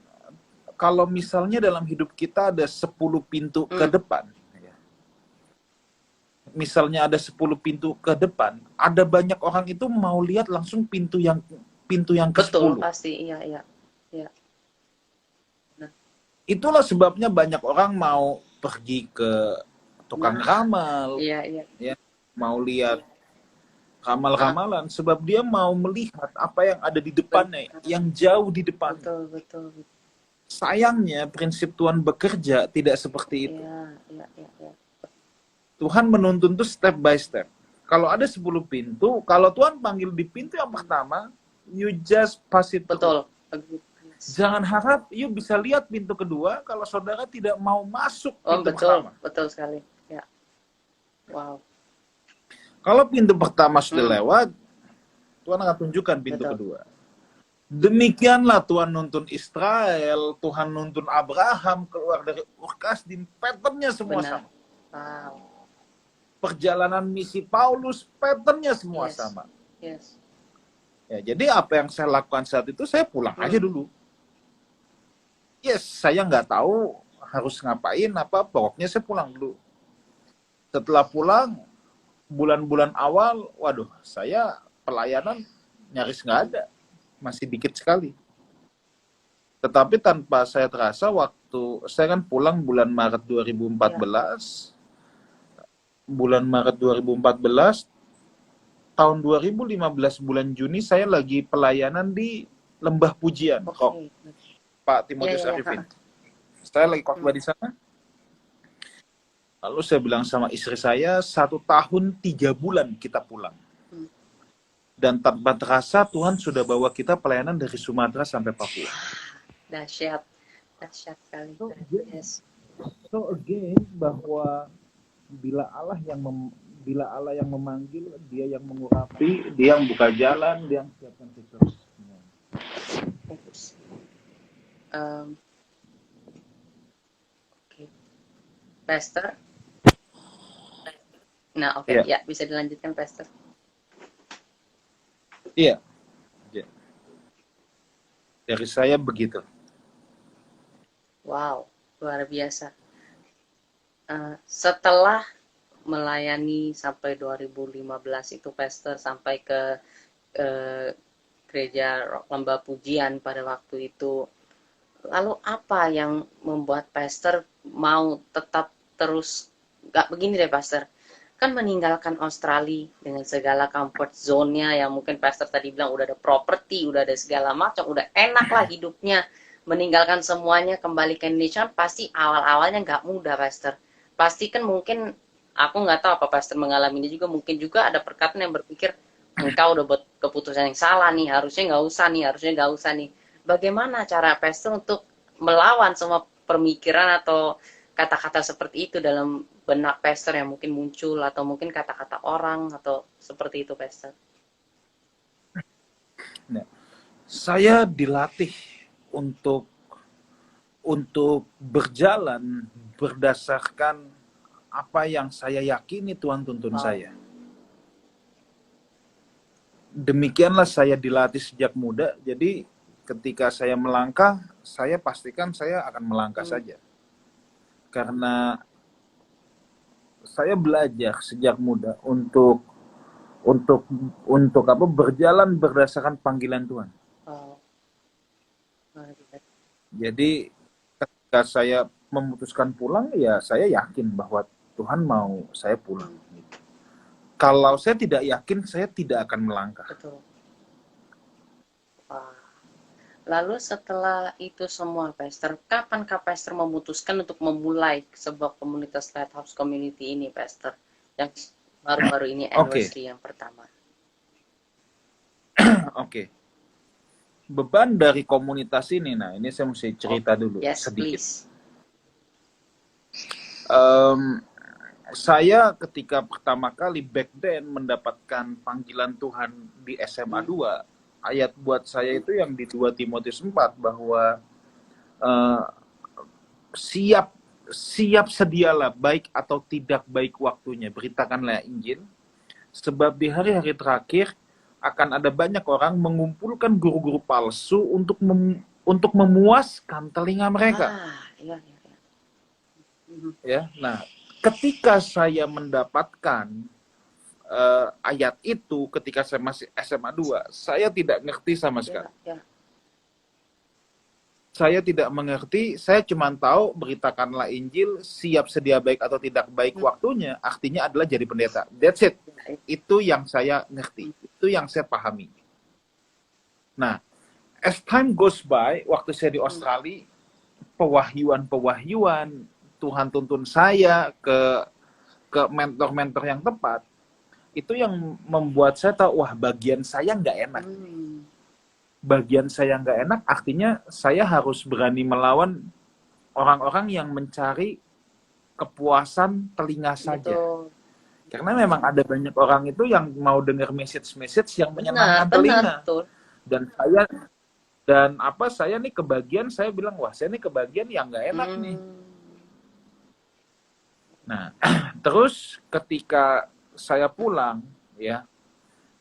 kalau misalnya dalam hidup kita ada 10 pintu ke depan, misalnya ada 10 pintu ke depan, ada banyak orang itu mau lihat langsung pintu yang ke-10. Betul, pasti, iya. Nah. Itulah sebabnya banyak orang mau pergi ke tukang ramal, Iya. ya, mau lihat ramal-ramalan, sebab dia mau melihat apa yang ada di depannya, yang jauh di depan. Betul. Sayangnya prinsip Tuhan bekerja tidak seperti itu. Iya. Tuhan menuntun tuh step by step. Kalau ada 10 pintu, kalau Tuhan panggil di pintu yang pertama, you just pass it through. Betul. Jangan harap you bisa lihat pintu kedua kalau saudara tidak mau masuk pintu pertama. Betul sekali. Ya. Wow. Kalau pintu pertama sudah lewat, Tuhan akan tunjukkan pintu kedua. Demikianlah Tuhan nuntun Israel, Tuhan nuntun Abraham keluar dari Ur Kasdim, patternnya semua sama. Wow. Perjalanan misi Paulus, patternnya semua sama. Yes. Ya, jadi apa yang saya lakukan saat itu, saya pulang aja dulu. Yes, saya nggak tahu harus ngapain apa, pokoknya saya pulang dulu. Setelah pulang, bulan-bulan awal, waduh, saya pelayanan nyaris nggak ada. Masih dikit sekali. Tetapi tanpa saya terasa, waktu saya kan pulang bulan Maret 2014, bulan Maret 2014, tahun 2015 bulan Juni saya lagi pelayanan di Lembah Pujian, Pak Timotius Arifin. Saya lagi khotbah di sana. Lalu saya bilang sama istri saya, 1 tahun 3 bulan kita pulang. Dan tanpa terasa Tuhan sudah bawa kita pelayanan dari Sumatera sampai Papua. Dahsyat sekali. So again, bahwa bila Allah yang memanggil, Dia yang mengurapi, Dia yang buka jalan, Dia yang siapkan sesuatu. Pastor. Nah, ya bisa dilanjutkan, Pastor. Iya. Dari saya begitu. Wow, luar biasa. Setelah melayani sampai 2015 itu, Pastor, sampai ke gereja Lembah Pujian pada waktu itu. Lalu apa yang membuat Pastor mau tetap terus, gak begini deh, Pastor, kan meninggalkan Australia dengan segala comfort zone-nya yang mungkin Pastor tadi bilang udah ada properti, udah ada segala macam, udah enak lah hidupnya, meninggalkan semuanya kembali ke Indonesia, pasti awal-awalnya nggak mudah, Pastor. Pasti kan mungkin, aku nggak tahu apa Pastor mengalaminya juga, mungkin juga ada perkataan yang berpikir, engkau udah buat keputusan yang salah nih, harusnya nggak usah nih. Bagaimana cara Pastor untuk melawan semua pemikiran atau kata-kata seperti itu dalam benak Pastor yang mungkin muncul, atau mungkin kata-kata orang, atau seperti itu, Pastor? Nah, saya dilatih untuk berjalan berdasarkan apa yang saya yakini Tuhan tuntun saya. Demikianlah saya dilatih sejak muda, jadi ketika saya melangkah, saya pastikan saya akan melangkah saja. Karena saya belajar sejak muda untuk berjalan berdasarkan panggilan Tuhan. Jadi ketika saya memutuskan pulang, ya saya yakin bahwa Tuhan mau saya pulang. Gitu. Kalau saya tidak yakin, saya tidak akan melangkah. Betul. Wah. Lalu setelah itu semua, Pastor, kapan Kak Pastor memutuskan untuk memulai sebuah komunitas Lighthouse Community ini, Pastor? Yang baru-baru ini anniversary yang pertama. Oke. Beban dari komunitas ini, nah ini saya mesti cerita dulu sedikit. Please. Saya ketika pertama kali back then mendapatkan panggilan Tuhan di SMA 2, ayat buat saya itu yang di 2 Timotius 4 bahwa siap sedialah baik atau tidak baik waktunya, beritakanlah Injil, sebab di hari-hari terakhir akan ada banyak orang mengumpulkan guru-guru palsu untuk memuaskan telinga mereka. Ya, nah, ketika saya mendapatkan ayat itu ketika saya masih SMA 2, saya tidak ngerti sama sekali. Saya tidak mengerti, saya cuma tahu beritakanlah Injil, siap sedia baik atau tidak baik waktunya, artinya adalah jadi pendeta. That's it. Itu yang saya ngerti, itu yang saya pahami. Nah, as time goes by, waktu saya di Australia, pewahyuan, Tuhan tuntun saya ke mentor-mentor yang tepat, itu yang membuat saya tahu, wah bagian saya nggak enak. Bagian saya nggak enak, artinya saya harus berani melawan orang-orang yang mencari kepuasan telinga saja. Betul. Karena memang ada banyak orang itu yang mau dengar message-message yang menyenangkan telinga. Betul. Dan saya nih kebagian, saya bilang, wah saya nih kebagian yang nggak enak nih. Nah, terus ketika saya pulang, ya,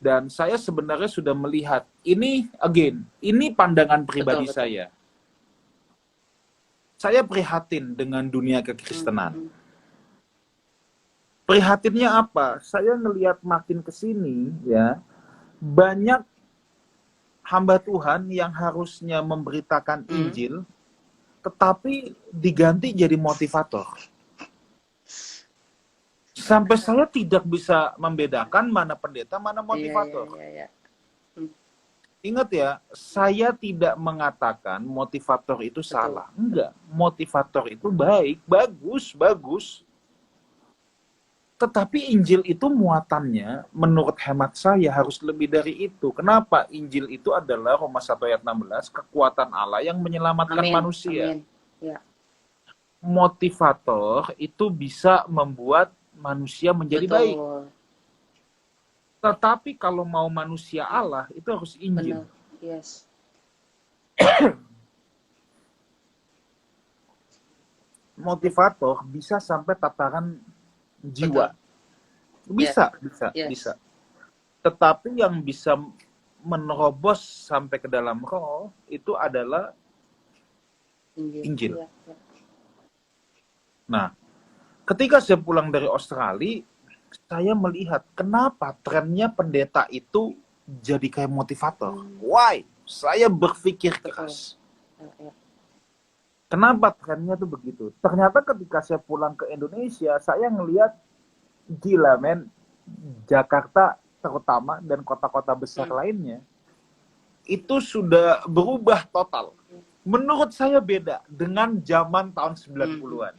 dan saya sebenarnya sudah melihat, ini pandangan pribadi betul. Saya prihatin dengan dunia kekristenan. Prihatinnya apa? Saya ngelihat makin ke sini, ya, banyak hamba Tuhan yang harusnya memberitakan Injil, tetapi diganti jadi motivator. Sampai saya tidak bisa membedakan mana pendeta, mana motivator. Ingat ya, saya tidak mengatakan motivator itu salah. Enggak, motivator itu baik, bagus. Tetapi Injil itu muatannya, menurut hemat saya, harus lebih dari itu. Kenapa? Injil itu adalah Roma 1 ayat 16, kekuatan Allah yang menyelamatkan manusia. Amin. Ya. Motivator itu bisa membuat manusia menjadi baik. Tetapi kalau mau manusia Allah, itu harus Injil. Benar. Yes. Motivator bisa sampai tataran jiwa. Bisa. Tetapi yang bisa menerobos sampai ke dalam roh, itu adalah Injil. Nah, ketika saya pulang dari Australia, saya melihat kenapa trennya pendeta itu jadi kayak motivator. Why? Saya berpikir keras. Kenapa trennya tuh begitu? Ternyata ketika saya pulang ke Indonesia, saya ngelihat gila men, Jakarta terutama dan kota-kota besar lainnya, itu sudah berubah total. Menurut saya beda dengan zaman tahun 90-an.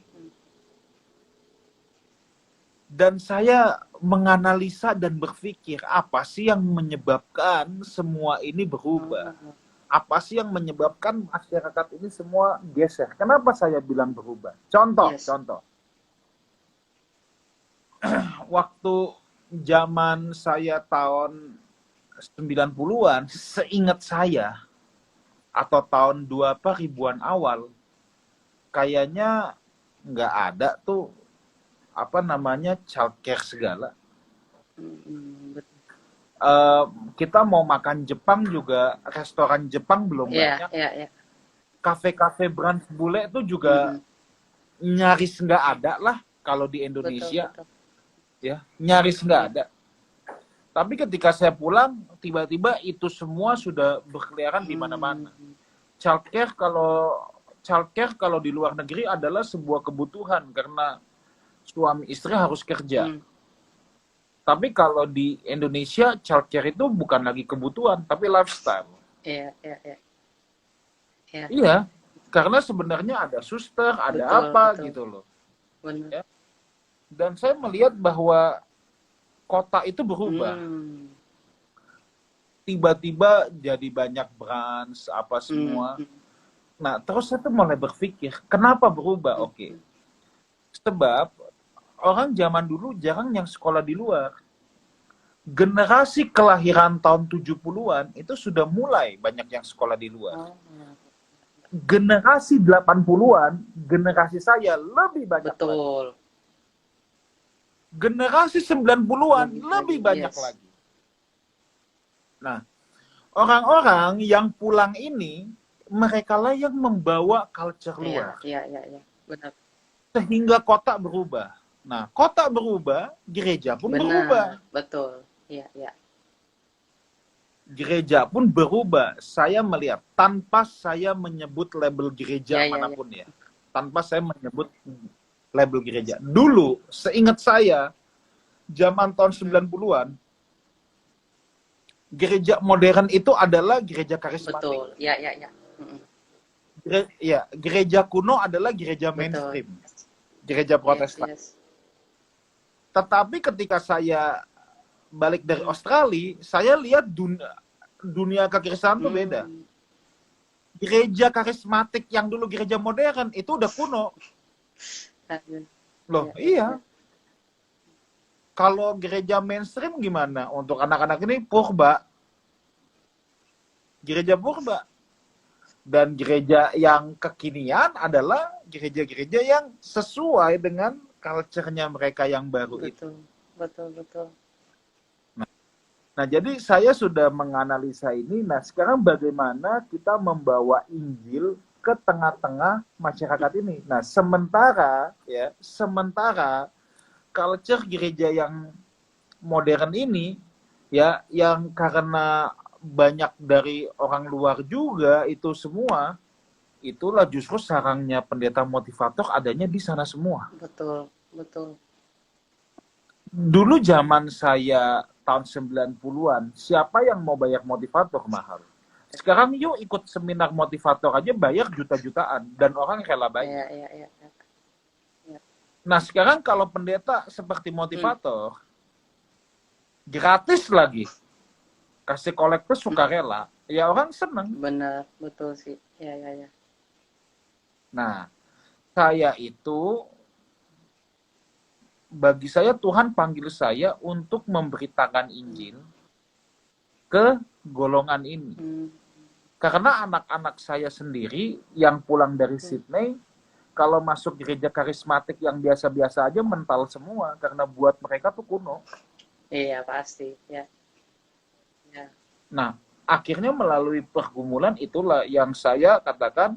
Dan saya menganalisa dan berpikir, apa sih yang menyebabkan semua ini berubah? Apa sih yang menyebabkan masyarakat ini semua geser? Kenapa saya bilang berubah? Contoh. Waktu zaman saya tahun 90-an, seingat saya, atau tahun 2000-an awal, kayaknya nggak ada tuh childcare segala. Kita mau makan Jepang juga, restoran Jepang belum banyak. Kafe-kafe brunch bule itu juga nyaris nggak ada lah kalau di Indonesia. Betul. Ya, nyaris nggak ada. Tapi ketika saya pulang, tiba-tiba itu semua sudah berkeliaran di mana-mana. Childcare kalau di luar negeri adalah sebuah kebutuhan karena suami istri harus kerja. Hmm. Tapi kalau di Indonesia, childcare itu bukan lagi kebutuhan, tapi lifestyle. Iya, iya, iya. Iya, Iya, karena sebenarnya ada suster, ada betul, apa betul. gitu loh. Benar. Ya. Dan saya melihat bahwa kota itu berubah. Hmm. Tiba-tiba jadi banyak branch, apa semua. Hmm. Nah, terus saya tuh mulai berpikir, kenapa berubah? Hmm. Oke. Sebab orang zaman dulu jarang yang sekolah di luar. Generasi kelahiran tahun 70-an itu sudah mulai banyak yang sekolah di luar. Oh, Generasi 80-an, generasi saya lebih banyak lagi. betul. Generasi 90-an lebih banyak yes. lagi. Nah, orang-orang yang pulang ini, mereka lah yang membawa culture luar. Iya, iya, iya. Benar. Sehingga kota berubah. Nah, kota berubah, gereja pun berubah. Betul. Iya, iya. Gereja pun berubah. Saya melihat, tanpa saya menyebut label gereja manapun ya. Tanpa saya menyebut label gereja. Dulu, seingat saya, zaman tahun 90-an, gereja modern itu adalah gereja karismatik. Betul. Iya, iya, iya. Ya, gereja kuno adalah gereja mainstream. Gereja Protestan. Yes. Tetapi ketika saya balik dari Australia, saya lihat dunia kekristenan itu beda. Gereja karismatik yang dulu gereja modern itu udah kuno. Loh, iya. Kalau gereja mainstream gimana? Untuk anak-anak ini purba. Gereja purba. Dan gereja yang kekinian adalah gereja-gereja yang sesuai dengan culture-nya mereka yang baru itu. Betul. Nah, jadi saya sudah menganalisa ini. Nah, sekarang bagaimana kita membawa Injil ke tengah-tengah masyarakat ini. Nah, sementara culture gereja yang modern ini, ya, yang karena banyak dari orang luar juga itu semua, itulah justru sarangnya pendeta motivator adanya di sana semua. Betul. Dulu zaman saya tahun 90-an, siapa yang mau bayar motivator mahal? Sekarang yuk ikut seminar motivator aja bayar juta-jutaan dan orang rela bayar. Iya. Nah, sekarang kalau pendeta seperti motivator, gratis lagi. Kasih kolektor sukarela, ya orang seneng. Benar, betul sih. Iya. Nah, bagi saya Tuhan panggil saya untuk memberitakan Injil ke golongan ini. Karena anak-anak saya sendiri yang pulang dari Sydney, kalau masuk gereja karismatik yang biasa-biasa aja mental semua, karena buat mereka tuh kuno. Iya, pasti. Ya. Nah, akhirnya melalui pergumulan itulah yang saya katakan,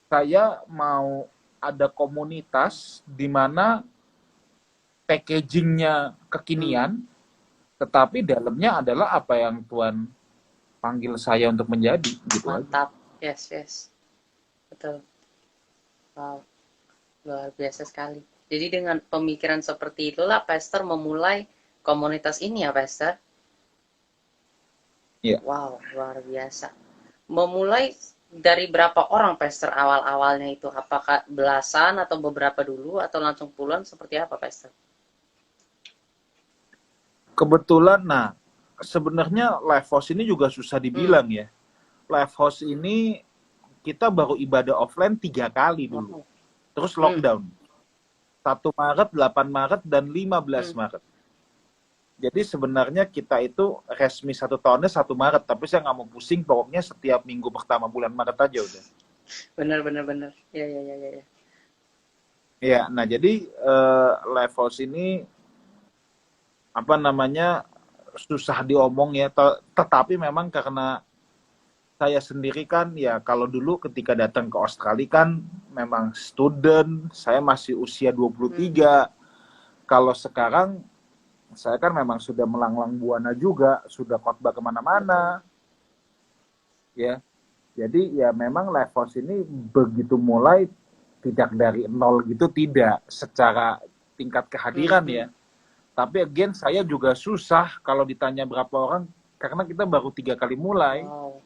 saya mau ada komunitas di mana packagingnya kekinian, tetapi dalamnya adalah apa yang Tuhan panggil saya untuk menjadi. Gitu. Mantap. Aja. Yes. Betul. Wow. Luar biasa sekali. Jadi dengan pemikiran seperti itulah Pastor memulai komunitas ini ya, Pastor? Iya. Wow, luar biasa. Memulai dari berapa orang, Pastor, awal-awalnya itu? Apakah belasan atau beberapa dulu atau langsung puluhan? Seperti apa, Pastor? Kebetulan, sebenarnya live house ini juga susah dibilang ya. Live house ini kita baru ibadah offline 3 kali dulu. Terus lockdown. 1 Maret, 8 Maret, dan 15 Maret. Jadi sebenarnya kita itu resmi 1 tahunnya 1 Maret, tapi saya nggak mau pusing, pokoknya setiap minggu pertama bulan Maret aja udah. Benar. Ya. Ya, nah jadi live house ini susah diomong ya, tetapi memang karena saya sendiri kan ya, kalau dulu ketika datang ke Australia kan memang student, saya masih usia 23. Kalau sekarang saya kan memang sudah melanglang buana juga, sudah khotbah kemana-mana, ya. Jadi ya memang live house ini begitu mulai tidak dari nol gitu, tidak. Secara tingkat kehadiran ya. Tapi again saya juga susah kalau ditanya berapa orang karena kita baru 3 kali mulai. Wow.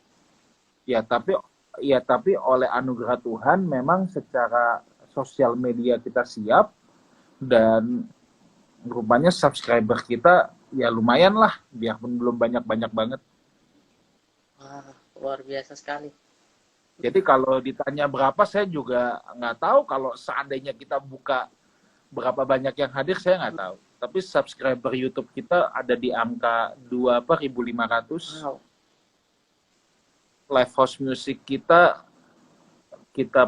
Tapi oleh anugerah Tuhan memang secara sosial media kita siap dan rupanya subscriber kita ya lumayan lah, biarpun belum banyak-banyak banget. Wah, luar biasa sekali. Jadi kalau ditanya berapa saya juga nggak tahu, kalau seandainya kita buka berapa banyak yang hadir saya nggak tahu. Tapi subscriber YouTube kita ada di angka 2.500. Wow. Live House Music kita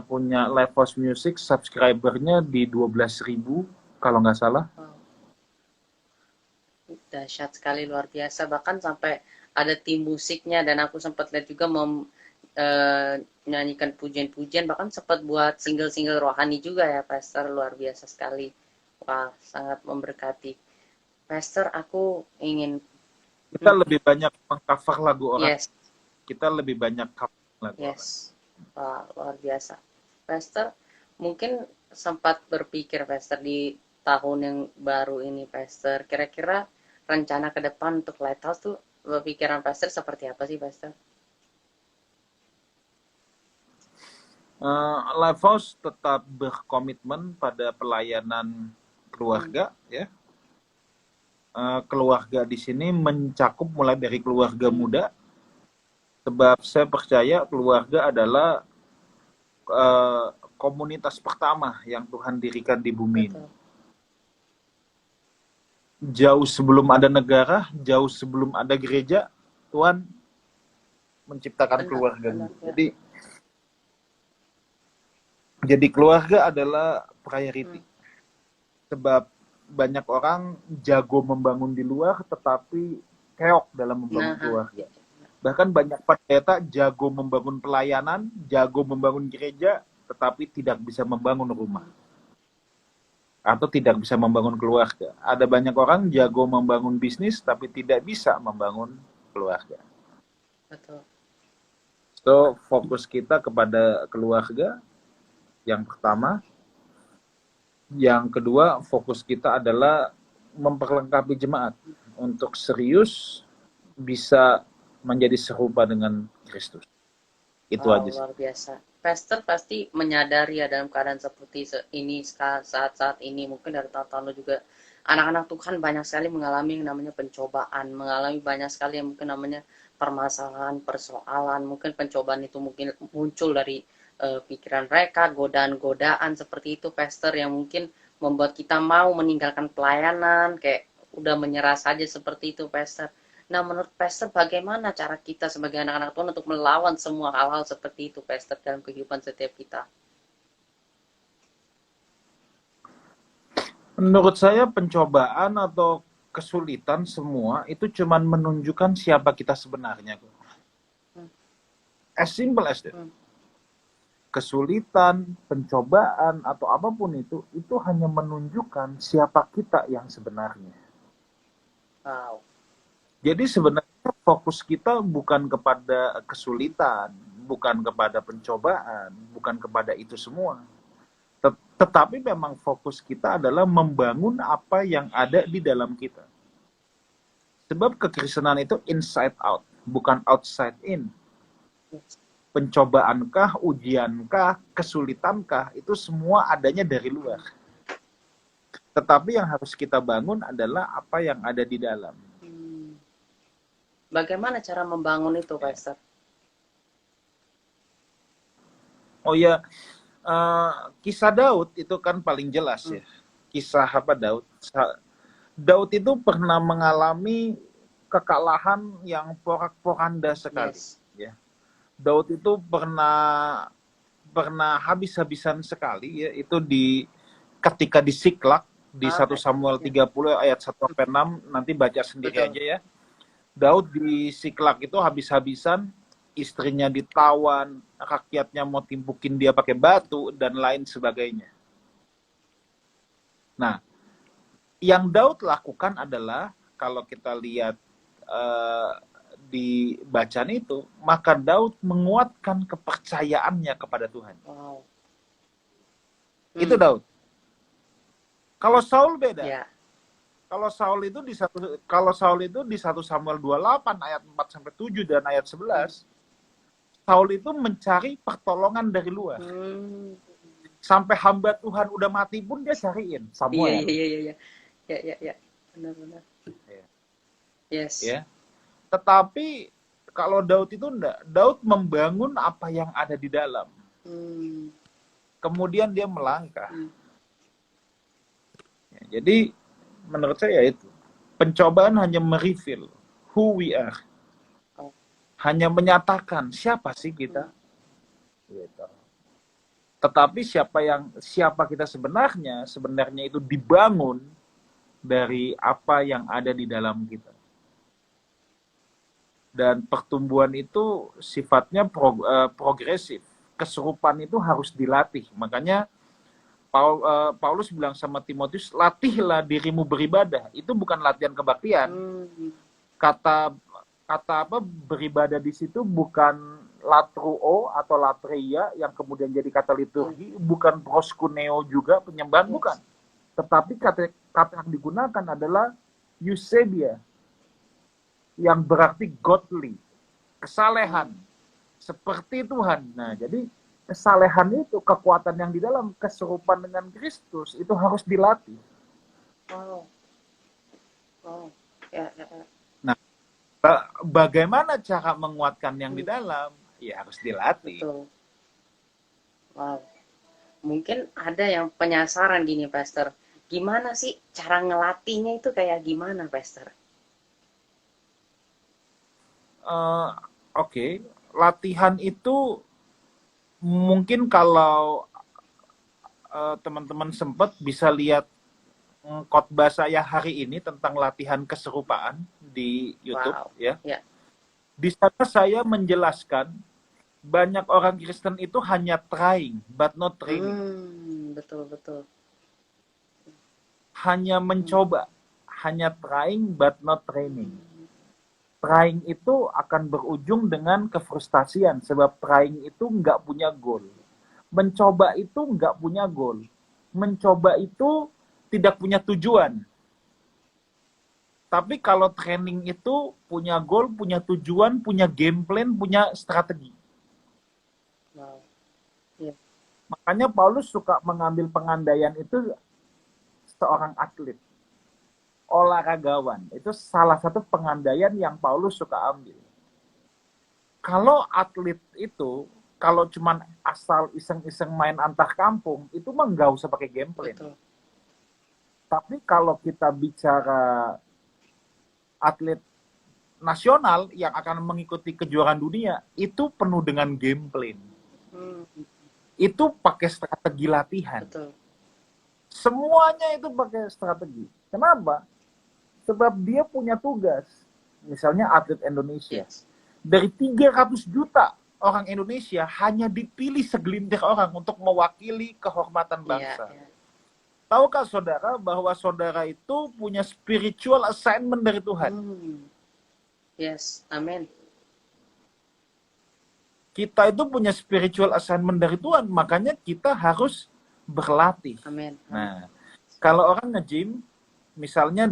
punya Live House Music subscribernya di 12.000 kalau nggak salah. Wow. Dahsyat sekali, luar biasa. Bahkan sampai ada tim musiknya dan aku sempat lihat juga menyanyikan pujian-pujian, bahkan sempat buat single-single rohani juga ya, Pastor. Luar biasa sekali. Wah, sangat memberkati. Pastor, aku ingin... Kita lebih banyak meng-cover lagu orang. Yes. Kita lebih banyak cover lagu orang. Yes. Wah, luar biasa. Pastor, mungkin sempat berpikir, Pastor, di tahun yang baru ini, Pastor, kira-kira rencana ke depan untuk Lighthouse tuh, pikiran Pastor seperti apa sih, Pastor? Live House tetap berkomitmen pada pelayanan keluarga, ya. Keluarga di sini mencakup mulai dari keluarga muda, sebab saya percaya keluarga adalah komunitas pertama yang Tuhan dirikan di bumi ini. Jauh sebelum ada negara, jauh sebelum ada gereja, Tuhan menciptakan keluarga. Jadi keluarga adalah priority. Sebab banyak orang jago membangun di luar, tetapi keok dalam membangun keluarga. Bahkan banyak pendeta jago membangun pelayanan, jago membangun gereja, tetapi tidak bisa membangun rumah. Atau tidak bisa membangun keluarga. Ada banyak orang jago membangun bisnis, tapi tidak bisa membangun keluarga. Betul. So, fokus kita kepada keluarga, yang pertama. Yang kedua, fokus kita adalah memperlengkapi jemaat untuk serius bisa menjadi serupa dengan Kristus. Itu aja sih. Luar biasa. Pastor pasti menyadari ya dalam keadaan seperti ini, saat-saat ini, mungkin dari tahun-tahun lalu juga, anak-anak Tuhan banyak sekali mengalami yang namanya pencobaan, mengalami banyak sekali yang mungkin namanya permasalahan, persoalan, mungkin pencobaan itu mungkin muncul dari pikiran mereka, godaan-godaan seperti itu, Pastor, yang mungkin membuat kita mau meninggalkan pelayanan, kayak udah menyerah saja seperti itu, Pastor. Nah, menurut Pastor, bagaimana cara kita sebagai anak-anak Tuhan untuk melawan semua hal-hal seperti itu, Pastor, dalam kehidupan setiap kita? Menurut saya pencobaan atau kesulitan semua itu cuman menunjukkan siapa kita sebenarnya. As simple as that. Kesulitan, pencobaan, atau apapun itu hanya menunjukkan siapa kita yang sebenarnya. Wow. Jadi sebenarnya fokus kita bukan kepada kesulitan, bukan kepada pencobaan, bukan kepada itu semua. Tetapi memang fokus kita adalah membangun apa yang ada di dalam kita. Sebab kekristenan itu inside out, bukan outside in. Pencobaankah, ujiankah, kesulitankah, itu semua adanya dari luar. Tetapi yang harus kita bangun adalah apa yang ada di dalam. Bagaimana cara membangun itu, Pastor? Oh ya, kisah Daud itu kan paling jelas ya. Kisah apa Daud? Daud itu pernah mengalami kekalahan yang porak-poranda sekali. Yes. Ya. Daud itu pernah habis-habisan sekali ya, itu ketika di Siklak di 1 Samuel 30 ayat 1-6, nanti baca sendiri aja ya. Daud di Siklak itu habis-habisan, istrinya ditawan, rakyatnya mau timpukin dia pakai batu dan lain sebagainya. Nah, yang Daud lakukan adalah, kalau kita lihat di bacaan itu, maka Daud menguatkan kepercayaannya kepada Tuhan. Wow. Itu Daud. Kalau Saul beda. Ya. Kalau Saul itu di 1 Samuel 28 ayat 4 sampai 7 dan ayat 11, Saul itu mencari pertolongan dari luar. Sampai hamba Tuhan udah mati pun dia cariin Samuel. Iya. Ya. Benar. Ya. Yes. Ya. Tetapi kalau Daud itu enggak. Daud membangun apa yang ada di dalam. Kemudian dia melangkah. Ya, jadi menurut saya itu pencobaan hanya mereveal who we are. Hanya menyatakan siapa sih kita. Gitu. Tetapi siapa kita sebenarnya itu dibangun dari apa yang ada di dalam kita. Dan pertumbuhan itu sifatnya progresif. Keserupaan itu harus dilatih. Makanya Paulus bilang sama Timotius, latihlah dirimu beribadah. Itu bukan latihan kebaktian. Kata beribadah di situ bukan latruo atau latria yang kemudian jadi kata liturgi, bukan proskuneo juga penyembahan, bukan. Tetapi kata yang digunakan adalah eusebia, yang berarti godly, kesalehan, seperti Tuhan. Nah, jadi kesalehan itu, kekuatan yang di dalam keserupaan dengan Kristus itu harus dilatih. Ya. Nah, bagaimana cara menguatkan yang di dalam? Ya harus dilatih. Betul. Wow. Mungkin ada yang penasaran gini, Pastor. Gimana sih cara ngelatihnya itu kayak gimana, Pastor? Oke. Latihan itu mungkin kalau teman-teman sempat bisa lihat khotbah saya hari ini tentang latihan keserupaan di YouTube. Wow. Ya. Ya. Di sana saya menjelaskan banyak orang Kristen itu hanya trying but not training. Betul. Hanya mencoba, hanya trying but not training. Trying itu akan berujung dengan kefrustasian, sebab trying itu nggak punya goal. Mencoba itu nggak punya goal. Mencoba itu tidak punya tujuan. Tapi kalau training itu punya goal, punya tujuan, punya game plan, punya strategi. Wow. Yeah. Makanya Paulus suka mengambil pengandaian itu seorang atlet, olahragawan. Itu salah satu pengandaian yang Paulus suka ambil. Kalau atlet itu, kalau cuman asal iseng-iseng main antar kampung, itu mah nggak usah pakai game plan. Betul. Tapi kalau kita bicara atlet nasional yang akan mengikuti kejuaraan dunia, itu penuh dengan game plan. Itu pakai strategi latihan. Betul. Semuanya itu pakai strategi. Kenapa? Sebab dia punya tugas. Misalnya atlet Indonesia. Yes. Dari 300 juta orang Indonesia, hanya dipilih segelintir orang untuk mewakili kehormatan bangsa. Yeah. Tahukah saudara bahwa saudara itu punya spiritual assignment dari Tuhan? Yes, amin. Kita itu punya spiritual assignment dari Tuhan, makanya kita harus berlatih. Amin. Nah, kalau orang nge-gym, misalnya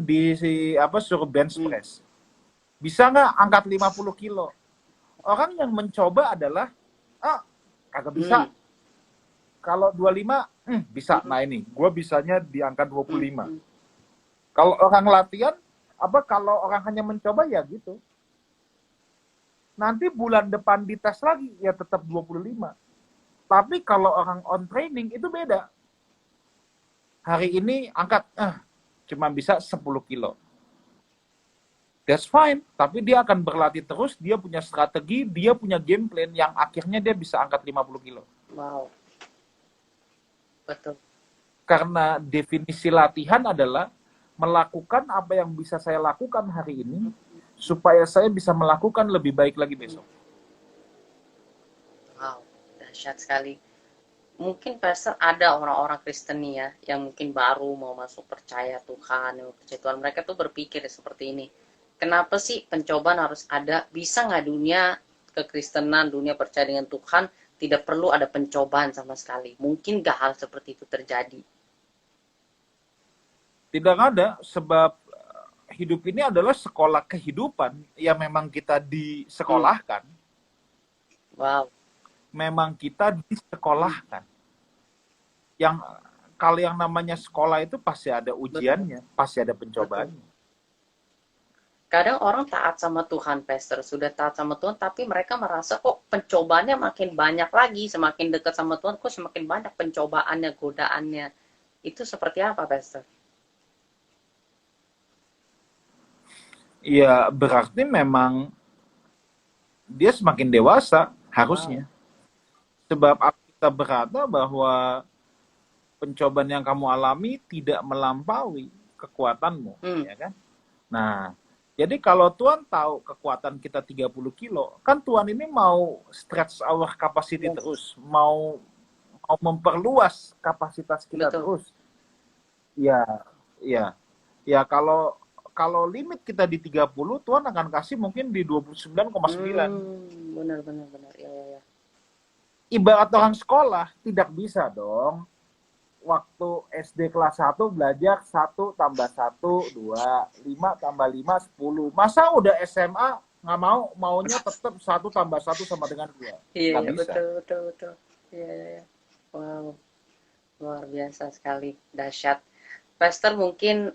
suruh bench press, bisa nggak angkat 50 kilo? Orang yang mencoba adalah, kagak bisa. Kalau 25, bisa. Nah ini, gue bisanya di angka 25. Kalau orang latihan, kalau orang hanya mencoba ya gitu. Nanti bulan depan dites lagi, ya tetap 25. Tapi kalau orang on training, itu beda. Hari ini angkat, cuma bisa 10 kilo. That's fine. Tapi dia akan berlatih terus, dia punya strategi, dia punya game plan yang akhirnya dia bisa angkat 50 kilo. Wow. Betul. Karena definisi latihan adalah melakukan apa yang bisa saya lakukan hari ini, supaya saya bisa melakukan lebih baik lagi besok. Wow, dahsyat sekali. Mungkin Pastor ada orang-orang Kristen nih ya, yang mungkin baru mau masuk percaya Tuhan, mereka tuh berpikir seperti ini. Kenapa sih pencobaan harus ada? Bisa nggak dunia kekristenan, dunia percaya dengan Tuhan, tidak perlu ada pencobaan sama sekali? Mungkin nggak hal seperti itu terjadi? Tidak ada, sebab hidup ini adalah sekolah kehidupan yang memang kita disekolahkan. Wow. Memang kita disekolahkan. Yang kalau yang namanya sekolah itu pasti ada ujiannya, pasti ada pencobaannya. Kadang orang taat sama Tuhan, Pastor. Sudah taat sama Tuhan, tapi mereka merasa kok pencobaannya makin banyak lagi. Semakin dekat sama Tuhan, kok semakin banyak pencobaannya, godaannya. Itu seperti apa, Pastor? Ya, berarti memang dia semakin dewasa, harusnya. Sebab kita berkata bahwa pencobaan yang kamu alami tidak melampaui kekuatanmu, ya kan? Nah, jadi kalau Tuhan tahu kekuatan kita 30 kilo, kan Tuhan ini mau stretch our capacity terus, mau memperluas kapasitas kita terus. Ya kalau limit kita di 30, Tuhan akan kasih mungkin di 29,9. Benar. Ya. Ibarat orang sekolah, tidak bisa dong. Waktu SD kelas 1 belajar 1 tambah 1, 2, 5 tambah 5, 10. Masa udah SMA nggak maunya tetap 1 tambah 1 sama dengan 2. Iya, betul. Iya. Wow, luar biasa sekali, dahsyat. Pastor, mungkin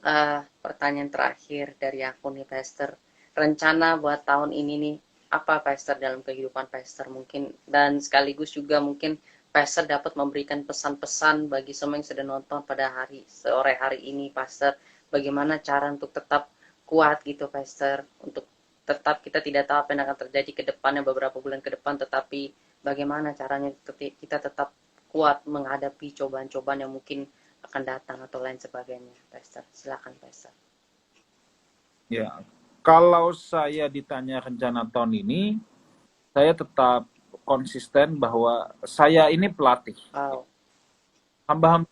pertanyaan terakhir dari aku nih, Pastor. Rencana buat tahun ini nih, apa Pastor dalam kehidupan Pastor mungkin, dan sekaligus juga mungkin Pastor dapat memberikan pesan-pesan bagi semua yang sedang nonton pada sore hari ini, Pastor. Bagaimana cara untuk tetap kuat gitu, Pastor, untuk tetap kita tidak tahu apa yang akan terjadi ke depannya beberapa bulan ke depan, tetapi bagaimana caranya kita tetap kuat menghadapi cobaan-cobaan yang mungkin akan datang atau lain sebagainya, Pastor. Silakan, Pastor. Ya, kalau saya ditanya rencana tahun ini, saya tetap konsisten bahwa saya ini pelatih. Wow. Hamba-hamba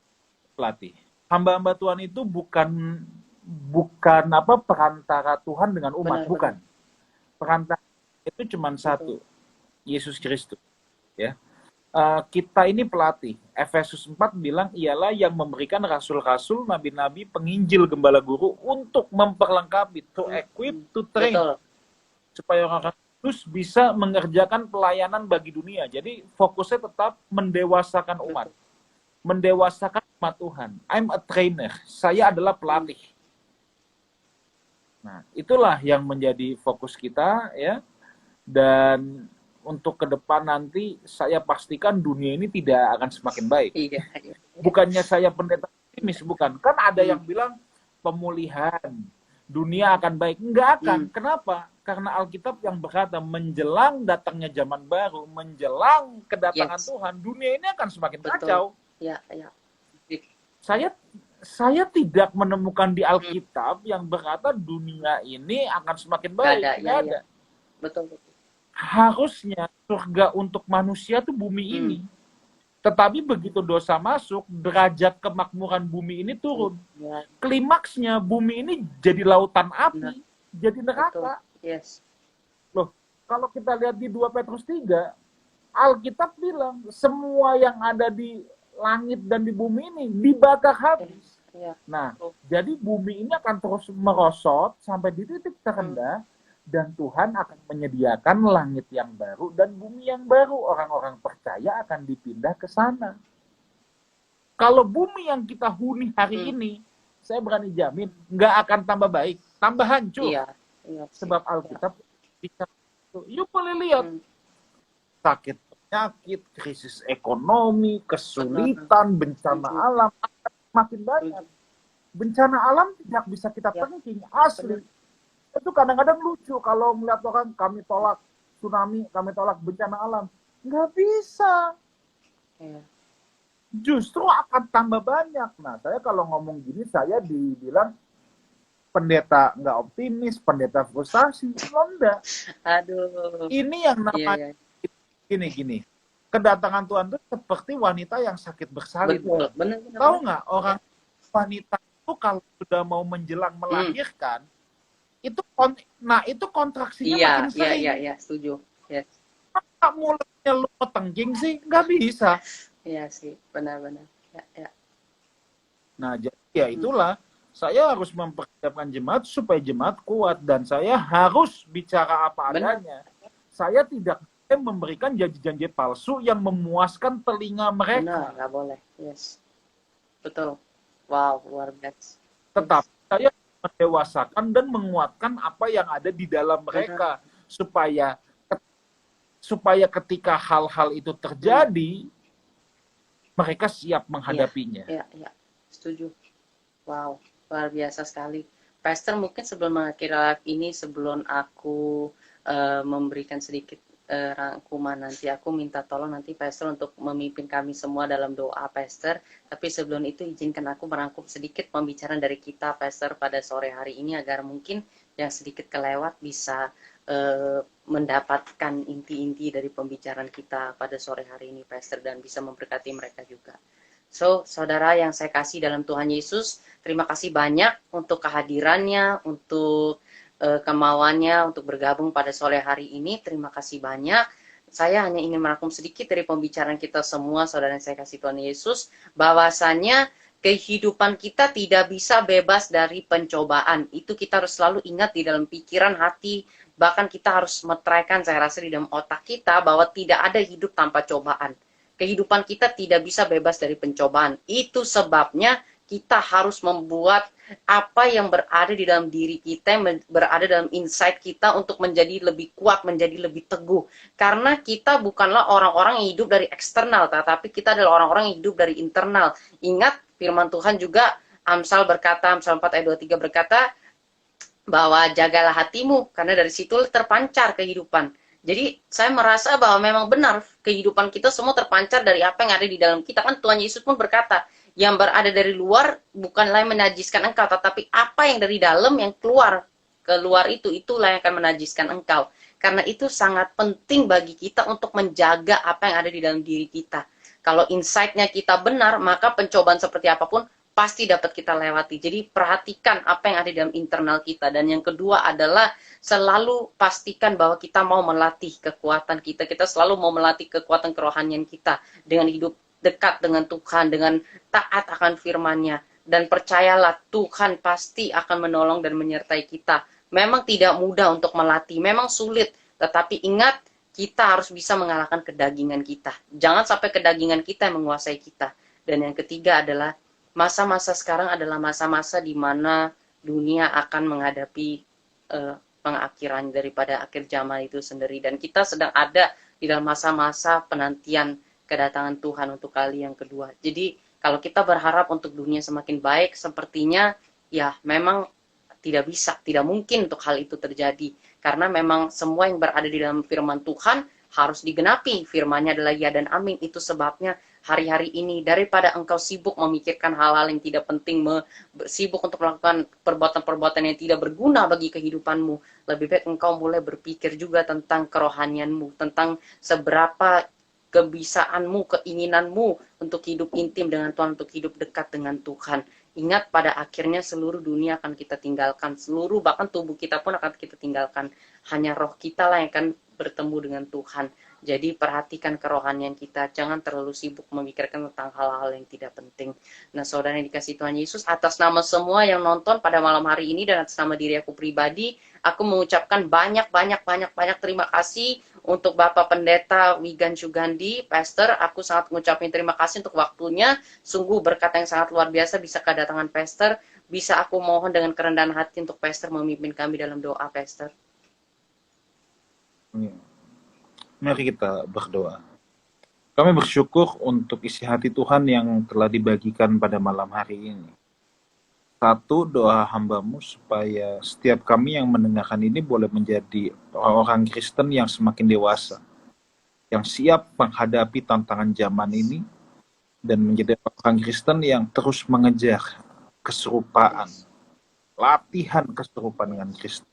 pelatih. Hamba-hamba Tuhan itu bukan perantara Tuhan dengan umat, bukan. Perantara itu cuma satu, Yesus Kristus. Ya. Kita ini pelatih. Efesus 4 bilang ialah yang memberikan rasul-rasul, nabi-nabi, penginjil, gembala guru untuk memperlengkapi, to equip, to train. Supaya orang terus bisa mengerjakan pelayanan bagi dunia. Jadi fokusnya tetap mendewasakan umat. Mendewasakan umat Tuhan. I'm a trainer. Saya adalah pelatih. Nah, itulah yang menjadi fokus kita, ya. Dan untuk ke depan nanti saya pastikan dunia ini tidak akan semakin baik. Iya. Bukannya saya pendeta optimis, bukan. Kan ada yang bilang pemulihan, dunia akan baik. Enggak akan. Kenapa? Karena Alkitab yang berkata menjelang datangnya zaman baru, menjelang kedatangan Tuhan, dunia ini akan semakin kacau. Ya. Saya tidak menemukan di Alkitab yang berkata dunia ini akan semakin baik. Tidak ada. Betul. Harusnya surga untuk manusia itu bumi ini. Tetapi begitu dosa masuk, derajat kemakmuran bumi ini turun. Klimaksnya bumi ini jadi lautan api, jadi neraka. Yes. Loh, kalau kita lihat di 2 Petrus 3, Alkitab bilang semua yang ada di langit dan di bumi ini dibakar habis. Nah, jadi bumi ini akan terus merosot sampai di titik terendah. Dan Tuhan akan menyediakan langit yang baru dan bumi yang baru. Orang-orang percaya akan dipindah ke sana. Kalau bumi yang kita huni hari ini, saya berani jamin, nggak akan tambah baik, tambah hancur. Iya. Sebab Alkitab bicara itu. Yuk boleh lihat. Sakit penyakit, krisis ekonomi, kesulitan, bencana alam akan makin banyak. Bencana alam tidak bisa kita tanggung, asli. Itu kadang-kadang lucu kalau melihat orang, kami tolak tsunami, kami tolak bencana alam. Nggak bisa. Justru akan tambah banyak. Nah, saya kalau ngomong gini, saya dibilang pendeta nggak optimis, pendeta frustasi. Enggak. Aduh. Ini yang namanya gini. Kedatangan Tuhan itu seperti wanita yang sakit bersalin. Benar. Tahu nggak orang wanita itu kalau sudah mau menjelang melahirkan, itu kontraksinya makin sering. Iya, setuju. Yes. Masa mulutnya lu tengking sih? Nggak bisa. Iya sih, benar. Ya. Nah, jadi ya itulah Saya harus mempersiapkan jemaat supaya jemaat kuat, dan saya harus bicara apa Benar. adanya. Saya tidak boleh memberikan janji-janji palsu yang memuaskan telinga Benar, mereka. nggak boleh. Yes. Betul. Wow, luar biasa. Tetapi saya mendewasakan dan menguatkan apa yang ada di dalam Benar. mereka, supaya ketika hal-hal itu terjadi, mereka siap menghadapinya. Iya. Setuju. Wow, luar biasa sekali. Pastor, mungkin sebelum mengakhiri live ini, sebelum aku memberikan sedikit rangkuman nanti, aku minta tolong nanti Pastor untuk memimpin kami semua dalam doa, Pastor. Tapi sebelum itu izinkan aku merangkum sedikit pembicaraan dari kita, Pastor, pada sore hari ini, agar mungkin yang sedikit kelewat bisa mendapatkan inti-inti dari pembicaraan kita pada sore hari ini, Pastor, dan bisa memberkati mereka juga. So, saudara yang saya kasih dalam Tuhan Yesus, terima kasih banyak untuk kehadirannya, untuk kemauannya untuk bergabung pada sore hari ini. Terima kasih banyak. Saya hanya ingin merangkum sedikit dari pembicaraan kita semua, saudara yang saya kasih Tuhan Yesus, bahwasannya kehidupan kita tidak bisa bebas dari pencobaan. Itu kita harus selalu ingat di dalam pikiran, hati, bahkan kita harus meteraikan, saya rasa di dalam otak kita, bahwa tidak ada hidup tanpa cobaan. Kehidupan kita tidak bisa bebas dari pencobaan. Itu sebabnya kita harus membuat apa yang berada di dalam diri kita, berada dalam insight kita untuk menjadi lebih kuat, menjadi lebih teguh. Karena kita bukanlah orang-orang yang hidup dari eksternal, tetapi kita adalah orang-orang yang hidup dari internal. Ingat, firman Tuhan juga, Amsal 4 ayat 23 berkata, bahwa jagalah hatimu, karena dari situ terpancar kehidupan. Jadi saya merasa bahwa memang benar kehidupan kita semua terpancar dari apa yang ada di dalam kita. Kan Tuhan Yesus pun berkata, yang berada dari luar bukanlah yang menajiskan engkau, tetapi apa yang dari dalam yang keluar itulah yang akan menajiskan engkau. Karena itu sangat penting bagi kita untuk menjaga apa yang ada di dalam diri kita. Kalau insight-nya kita benar, maka pencobaan seperti apapun pasti dapat kita lewati. Jadi perhatikan apa yang ada di dalam internal kita. Dan yang kedua adalah selalu pastikan bahwa kita mau melatih kekuatan kita. Kita selalu mau melatih kekuatan kerohanian kita dengan hidup dekat dengan Tuhan, dengan taat akan firman-Nya. Dan percayalah, Tuhan pasti akan menolong dan menyertai kita. Memang tidak mudah untuk melatih, memang sulit. Tetapi ingat, kita harus bisa mengalahkan kedagingan kita. Jangan sampai kedagingan kita yang menguasai kita. Dan yang ketiga adalah, masa-masa sekarang adalah masa-masa di mana dunia akan menghadapi pengakhiran daripada akhir zaman itu sendiri. Dan kita sedang ada di dalam masa-masa penantian kedatangan Tuhan untuk kali yang kedua. Jadi kalau kita berharap untuk dunia semakin baik, sepertinya ya memang tidak bisa, tidak mungkin untuk hal itu terjadi. Karena memang semua yang berada di dalam firman Tuhan harus digenapi. Firman-Nya adalah ya dan amin. Itu sebabnya hari-hari ini, daripada engkau sibuk memikirkan hal-hal yang tidak penting, sibuk untuk melakukan perbuatan-perbuatan yang tidak berguna bagi kehidupanmu, lebih baik engkau mulai berpikir juga tentang kerohanianmu, tentang seberapa kebisaanmu, keinginanmu untuk hidup intim dengan Tuhan, untuk hidup dekat dengan Tuhan. Ingat, pada akhirnya seluruh dunia akan kita tinggalkan, seluruh bahkan tubuh kita pun akan kita tinggalkan. Hanya roh kita lah yang akan bertemu dengan Tuhan. Jadi perhatikan kerohanian kita, jangan terlalu sibuk memikirkan tentang hal-hal yang tidak penting. Nah, saudara yang dikasih Tuhan Yesus, atas nama semua yang nonton pada malam hari ini dan atas nama diri aku pribadi, aku mengucapkan banyak terima kasih untuk Bapak Pendeta Wigan Sugandi, Pastor. Aku sangat mengucapkan terima kasih untuk waktunya. Sungguh berkat yang sangat luar biasa bisa kedatangan Pastor. Bisa aku mohon dengan kerendahan hati untuk Pastor memimpin kami dalam doa, Pastor. Mari kita berdoa. Kami bersyukur untuk isi hati Tuhan yang telah dibagikan pada malam hari ini. Satu, doa hamba-Mu supaya setiap kami yang mendengarkan ini boleh menjadi orang Kristen yang semakin dewasa, yang siap menghadapi tantangan zaman ini, dan menjadi orang Kristen yang terus mengejar keserupaan, latihan keserupaan dengan Kristus.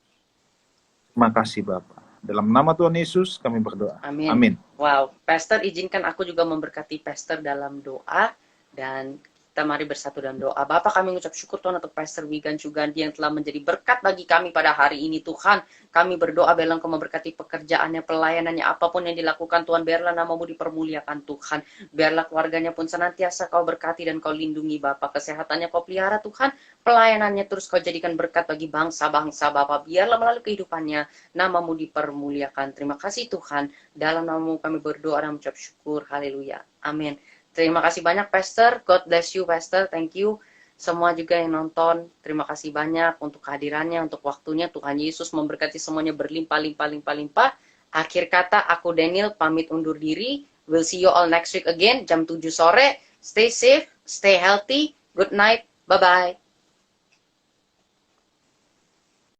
Terima kasih Bapak. Dalam nama Tuhan Yesus kami berdoa. Amin. Amin. Wow, Pastor, izinkan aku juga memberkati Pastor dalam doa, dan Kita mari bersatu dalam doa. Bapak, kami mengucap syukur Tuhan untuk Pastor Wigan Sugandi yang telah menjadi berkat bagi kami pada hari ini Tuhan. Kami berdoa biarlah Engkau memberkati pekerjaannya, pelayanannya, apapun yang dilakukan Tuhan, biarlah namamu dipermuliakan Tuhan. Biarlah keluarganya pun senantiasa Kau berkati dan Kau lindungi Bapak. Kesehatannya Kau pelihara Tuhan, pelayanannya terus Kau jadikan berkat bagi bangsa-bangsa Bapak. Biarlah melalui kehidupannya namamu dipermuliakan. Terima kasih Tuhan. Dalam namamu kami berdoa dan mengucap syukur. Haleluya. Amin. Terima kasih banyak Pastor. God bless you Pastor. Thank you. Semua juga yang nonton. Terima kasih banyak untuk kehadirannya, untuk waktunya. Tuhan Yesus memberkati semuanya berlimpah-limpah-limpah-limpah. Akhir kata, aku Daniel pamit undur diri. We'll see you all next week again, jam 7 sore. Stay safe, stay healthy. Good night. Bye-bye.